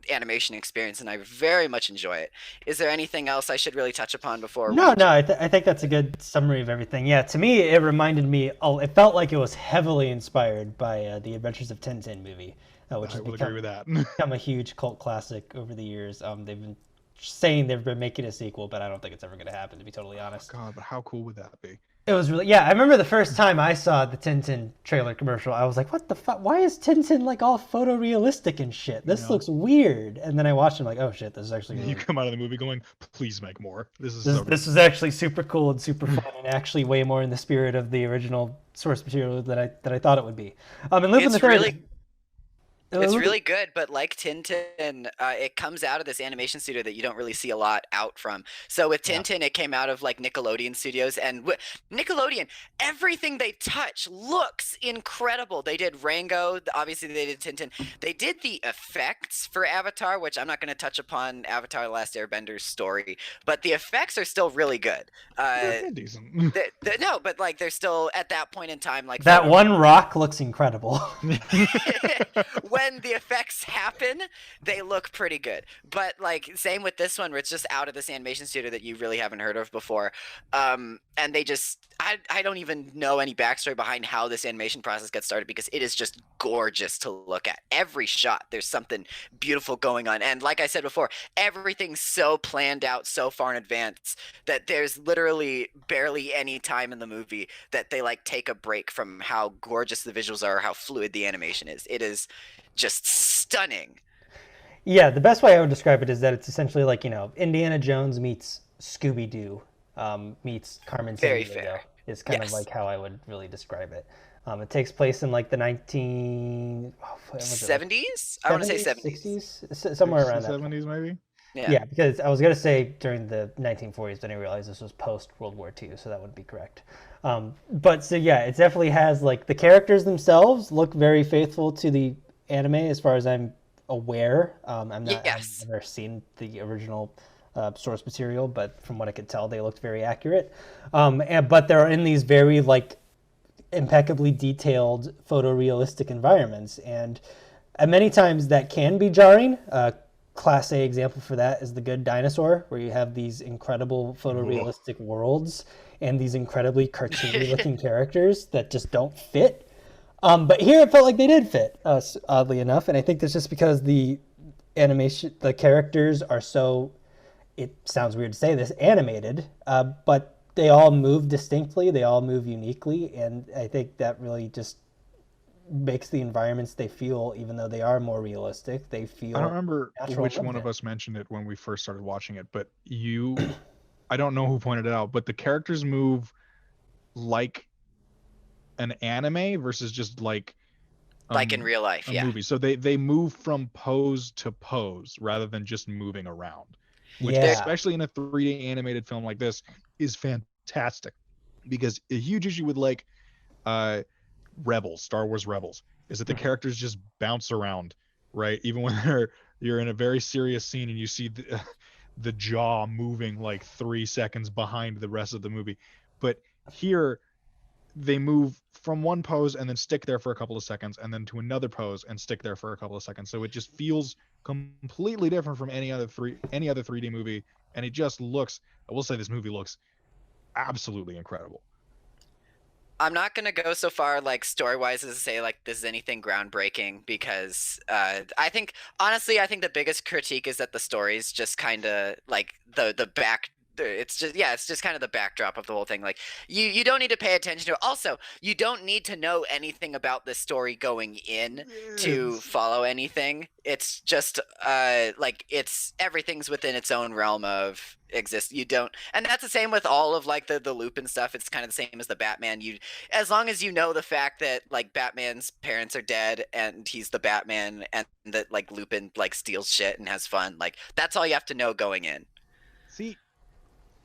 animation experience, and I very much enjoy it. Is there anything else I should really touch upon before? No, I think that's a good summary of everything. Yeah, to me, it reminded me. It felt like it was heavily inspired by the Adventures of Tintin movie, which has agree with that. become a huge cult classic over the years. They've been saying they've been making a sequel, but I don't think it's ever going to happen, to be totally honest. God, but how cool would that be? It was really, yeah. I remember the first time I saw the Tintin trailer commercial, I was like, "What the fuck? Why is Tintin like all photorealistic and shit? This looks weird." And then I watched it, like, "Oh shit, this is actually." You come out of the movie going, "Please make more. This is This is actually super cool and super fun, and actually way more in the spirit of the original source material that I thought it would be." And Lupin III. It's really good, but like Tintin, it comes out of this animation studio that you don't really see a lot out from. So with Tintin, it came out of like Nickelodeon Studios, and Nickelodeon, everything they touch looks incredible. They did Rango, obviously they did Tintin. They did the effects for Avatar, which I'm not going to touch upon Avatar: The Last Airbender's story, but the effects are still really good. They're decent. No, but like they're still at that point in time, like that one rock looks incredible. When the effects happen, they look pretty good. But like same with this one, where it's just out of this animation studio that you really haven't heard of before. And they just I don't even know any backstory behind how this animation process got started, because it is just gorgeous to look at. Every shot, there's something beautiful going on. And like I said before, everything's so planned out so far in advance that there's literally barely any time in the movie that they like take a break from how gorgeous the visuals are, or how fluid the animation is. It is just stunning. Yeah, the best way I would describe it is that it's essentially like, Indiana Jones meets Scooby-Doo meets Carmen Very Sandiego. fair. Is kind of like how I would really describe it. It takes place in like the 70s? I want to say 70s. 60s? Somewhere around that. 70s maybe? Yeah, because I was going to say during the 1940s, but I didn't realize this was post-World War II, so that wouldn't be correct. But so yeah, it definitely has like the characters themselves look very faithful to the anime as far as I'm aware. I've never seen the original source material, but from what I could tell, they looked very accurate. But they're in these very like impeccably detailed photorealistic environments, and many times that can be jarring. Class A example for that is The Good Dinosaur, where you have these incredible photorealistic worlds and these incredibly cartoony looking characters that just don't fit. But here it felt like they did fit, oddly enough, and I think that's just because the animation, the characters are so, it sounds weird to say this, animated, but they all move distinctly, they all move uniquely, and I think that really just makes the environments they feel, even though they are more realistic, they feel. I don't remember which one of us mentioned it when we first started watching it, but I don't know who pointed it out, but the characters move like an anime versus just like in real life, a movie. So they move from pose to pose rather than just moving around, which especially in a 3D animated film like this is fantastic, because a huge issue with like Star Wars Rebels, is that the characters just bounce around, right? Even when you're in a very serious scene and you see the jaw moving like 3 seconds behind the rest of the movie. But here they move from one pose and then stick there for a couple of seconds, and then to another pose and stick there for a couple of seconds. So it just feels completely different from any other 3D movie, and it just looks, I will say, this movie looks absolutely incredible. I'm not gonna go so far like story-wise as to say like this is anything groundbreaking, because I think the biggest critique is that the story is just kind of like the back. It's just kind of the backdrop of the whole thing. Like you don't need to pay attention to it. Also, you don't need to know anything about the story going in to follow anything. It's just like everything's within its own realm of exist. You don't, and that's the same with all of like the Lupin stuff. It's kind of the same as the Batman. As long as you know the fact that like Batman's parents are dead and he's the Batman, and that like Lupin like steals shit and has fun, like that's all you have to know going in. See,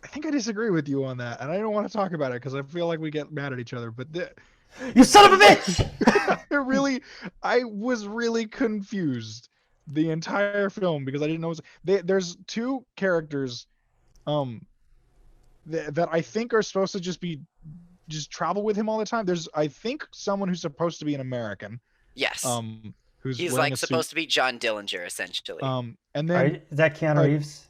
I think I disagree with you on that, and I don't want to talk about it because I feel like we get mad at each other. But you son of a bitch! I was really confused the entire film because I didn't know. There's two characters, that I think are supposed to just travel with him all the time. There's, I think, someone who's supposed to be an American. Yes. He's like supposed to be John Dillinger essentially. And then is that Keanu Reeves?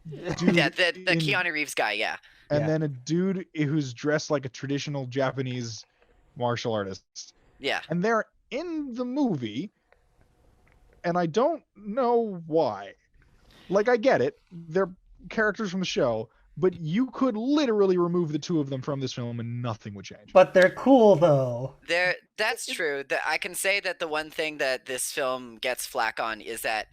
Dude, the Keanu Reeves guy, yeah. And then a dude who's dressed like a traditional Japanese martial artist. Yeah. And they're in the movie, and I don't know why. Like, I get it. They're characters from the show, but you could literally remove the two of them from this film and nothing would change. But they're cool though. That's true. I can say that the one thing that this film gets flack on is that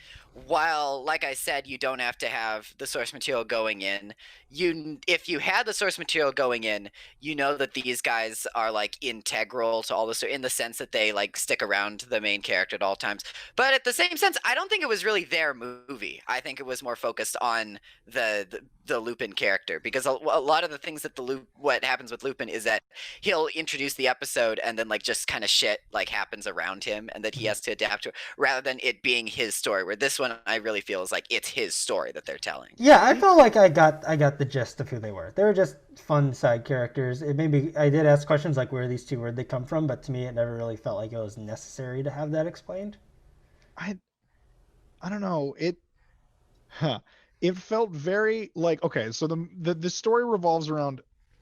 while, like I said, you don't have to have the source material going in, if you had the source material going in, you know that these guys are like integral to all this in the sense that they like stick around the main character at all times. But at the same sense, I don't think it was really their movie. I think it was more focused on the Lupin character, because a lot of the things that what happens with Lupin is that he'll introduce the episode and then like just kind of shit like happens around him and that he has to adapt to it, rather than it being his story, where this one I really feel is like it's his story that they're telling. Yeah, I felt like I got the gist of who they were. They were just fun side characters. It maybe I did ask questions like where'd they come from, but to me it never really felt like it was necessary to have that explained. I don't know. It felt very like, okay, so the story revolves around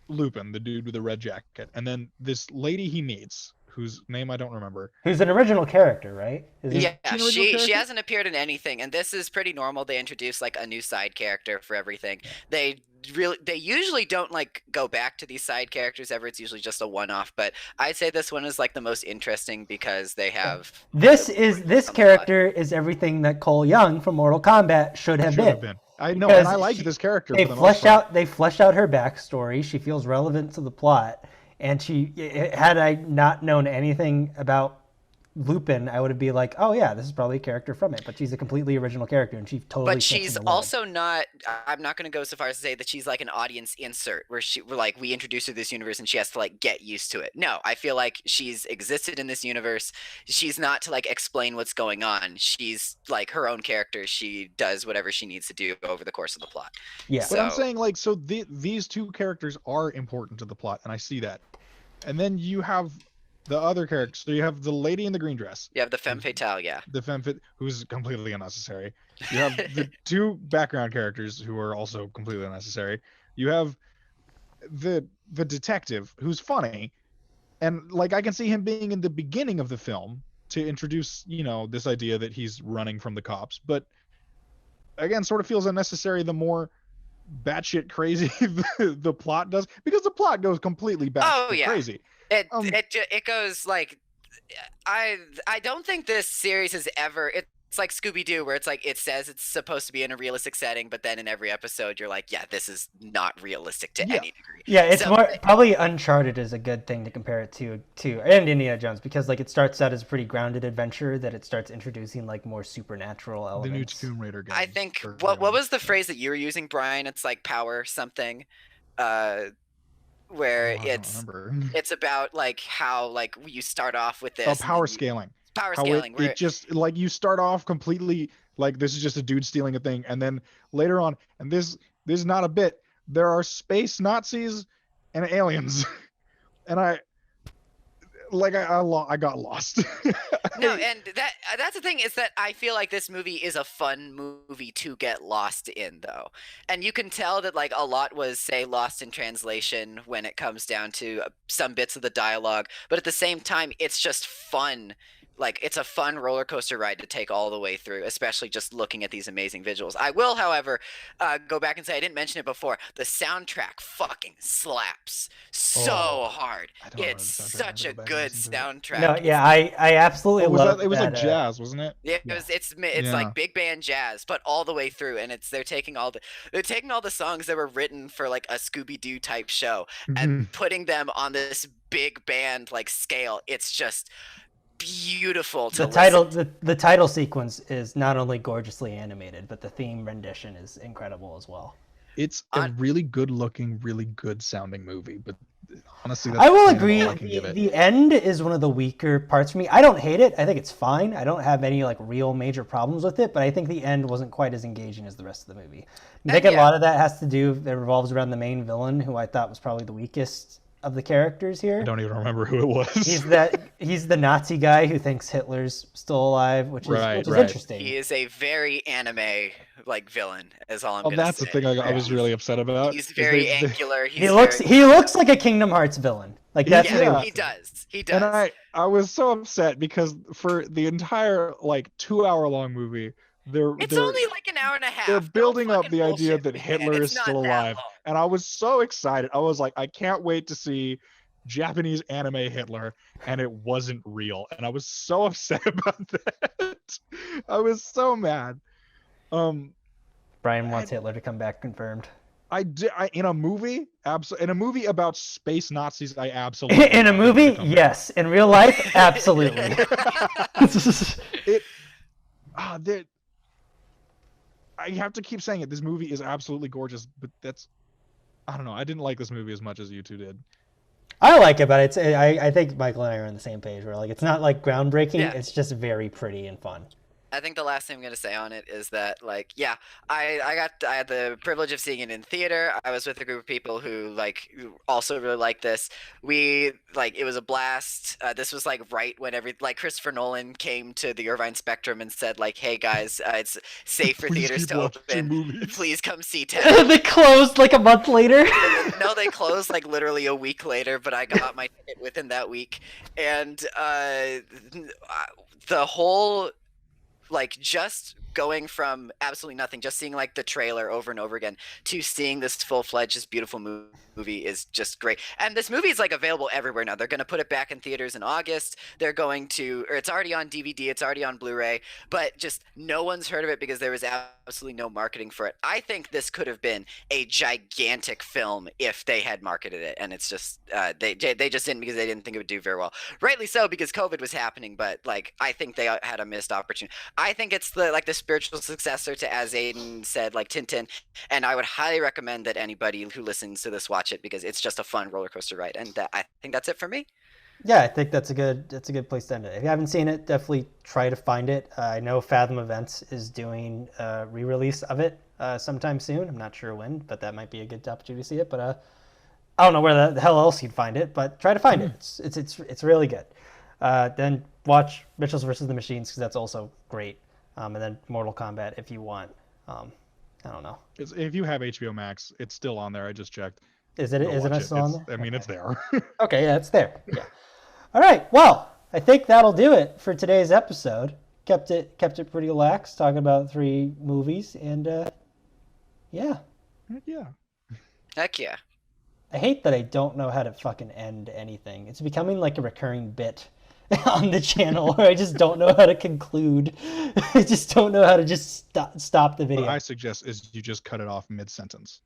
Lupin, the dude with the red jacket, and then this lady he meets, whose name I don't remember. Who's an original character, right? Yeah, she hasn't appeared in anything, and this is pretty normal. They introduce like a new side character for everything. They usually don't like go back to these side characters ever. It's usually just a one-off, but I'd say this one is like the most interesting because they have this character is everything that Cole Young from Mortal Kombat should have been. I know, and I liked this character. They flesh out her backstory. She feels relevant to the plot, and had I not known anything about Lupin, I would be like, oh yeah, this is probably a character from it. But she's a completely original character, and she totally. But she's also not. I'm not going to go so far as to say that she's like an audience insert, where we introduce her to this universe and she has to like get used to it. No, I feel like she's existed in this universe. She's not to like explain what's going on. She's like her own character. She does whatever she needs to do over the course of the plot. Yeah, but I'm saying like, so these two characters are important to the plot, and I see that. And then you have the other characters. So you have the lady in the green dress. You have the femme fatale, yeah. The femme fatale, who's completely unnecessary. You have the two background characters who are also completely unnecessary. You have the detective who's funny, and like I can see him being in the beginning of the film to introduce, this idea that he's running from the cops. But again, sort of feels unnecessary the more batshit crazy the plot does, because the plot goes completely batshit crazy. It goes like, I don't think this series has ever. It's like Scooby-Doo, where it's like it says it's supposed to be in a realistic setting, but then in every episode you're like, yeah, this is not realistic to any degree. Yeah, it's more probably Uncharted is a good thing to compare it to, and Indiana Jones, because like it starts out as a pretty grounded adventure that it starts introducing like more supernatural elements. The new Tomb Raider game. I think what was the phrase that you were using, Brian? It's like power something. Where it's about like how like you start off with this power scaling. It just like you start off completely like this is just a dude stealing a thing, and then later on, and this is not a bit, there are space Nazis and aliens. And I got lost. No, and that's the thing, is that I feel like this movie is a fun movie to get lost in, though. And you can tell that like a lot was, say, lost in translation when it comes down to some bits of the dialogue, but at the same time it's just fun. Like, it's a fun roller coaster ride to take all the way through, especially just looking at these amazing visuals. I will, however, go back and say I didn't mention it before. The soundtrack fucking slaps so hard. It's such a good soundtrack. No, yeah, I absolutely love it. It was like jazz, wasn't it? Yeah, it's like big band jazz, but all the way through. And they're taking all the songs that were written for like a Scooby-Doo type show and putting them on this big band like scale. It's just beautiful to the title sequence is not only gorgeously animated, but the theme rendition is incredible as well. It's a really good looking, really good sounding movie, but honestly that's I will agree the end is one of the weaker parts for me. I don't hate it. I think it's fine. I don't have any like real major problems with it, but I think the end wasn't quite as engaging as the rest of the movie. I think a lot of that has to do, it revolves around the main villain, who I thought was probably the weakest of the characters here. I don't even remember who it was. He's the Nazi guy who thinks Hitler's still alive, which is interesting. He is a very anime like villain, is all I'm gonna say. That's the thing I was really upset about. He's very angular. He looks like a Kingdom Hearts villain. Like that's he does. He does. And I was so upset because for the entire like 2 hour long movie, It's they're only like an hour and a half. they're Don't building up fucking the idea bullshit that me, man. Hitler It's is not still that alive, long. and I was so excited. I was like, I can't wait to see Japanese anime Hitler, and it wasn't real, and I was so upset about that. I was so mad. Brian wants Hitler to come back, confirmed. In a movie, in a movie about space Nazis, I absolutely In a want Hitler to movie, come back. yes. In real life, absolutely. I have to keep saying it. This movie is absolutely gorgeous, but I don't know. I didn't like this movie as much as you two did. I like it, but I think Michael and I are on the same page. Where like it's not like groundbreaking. Yeah. It's just very pretty and fun. I think the last thing I'm gonna say on it is that, like, yeah, I had the privilege of seeing it in theater. I was with a group of people who also really like this. It was a blast. This was like right when Christopher Nolan came to the Irvine Spectrum and said like, hey guys, it's safe for Please theaters keep to watching open. movies. Please come see Tenet. They closed like a month later. No, they closed like literally a week later, but I got my ticket within that week, and the whole. Like, just going from absolutely nothing, just seeing like the trailer over and over again, to seeing this full-fledged, just beautiful movie is just great. And this movie is like available everywhere now. They're going to put it back in theaters in August. They're going to, or it's already on DVD, it's already on Blu-ray, but just no one's heard of it because there was absolutely no marketing for it. I think this could have been a gigantic film if they had marketed it, and it's just they just didn't, because they didn't think it would do very well. Rightly so, because COVID was happening, but like I think they had a missed opportunity. I think it's the spiritual successor to, as Aiden said, like Tintin, and I would highly recommend that anybody who listens to this watch it, because it's just a fun roller coaster ride. And I think that's it for me. Yeah, I think that's a good place to end it. If you haven't seen it, definitely try to find it. I know Fathom Events is doing a re-release of it sometime soon. I'm not sure when, but that might be a good opportunity to see it. But I don't know where the hell else you'd find it, but try to find it. It's really good. Then watch Mitchells versus the Machines, because that's also great. And then Mortal Kombat if you want. I don't know. If you have HBO Max, it's still on there. I just checked. Is it still on there? I mean, it's there. Okay, yeah, it's there. Yeah. All right. Well, I think that'll do it for today's episode. Kept it pretty lax, talking about 3 movies, and yeah. Yeah. Heck yeah. I hate that I don't know how to fucking end anything. It's becoming like a recurring bit on the channel where I just don't know how to conclude. I just don't know how to just stop the video. What I suggest is you just cut it off mid-sentence.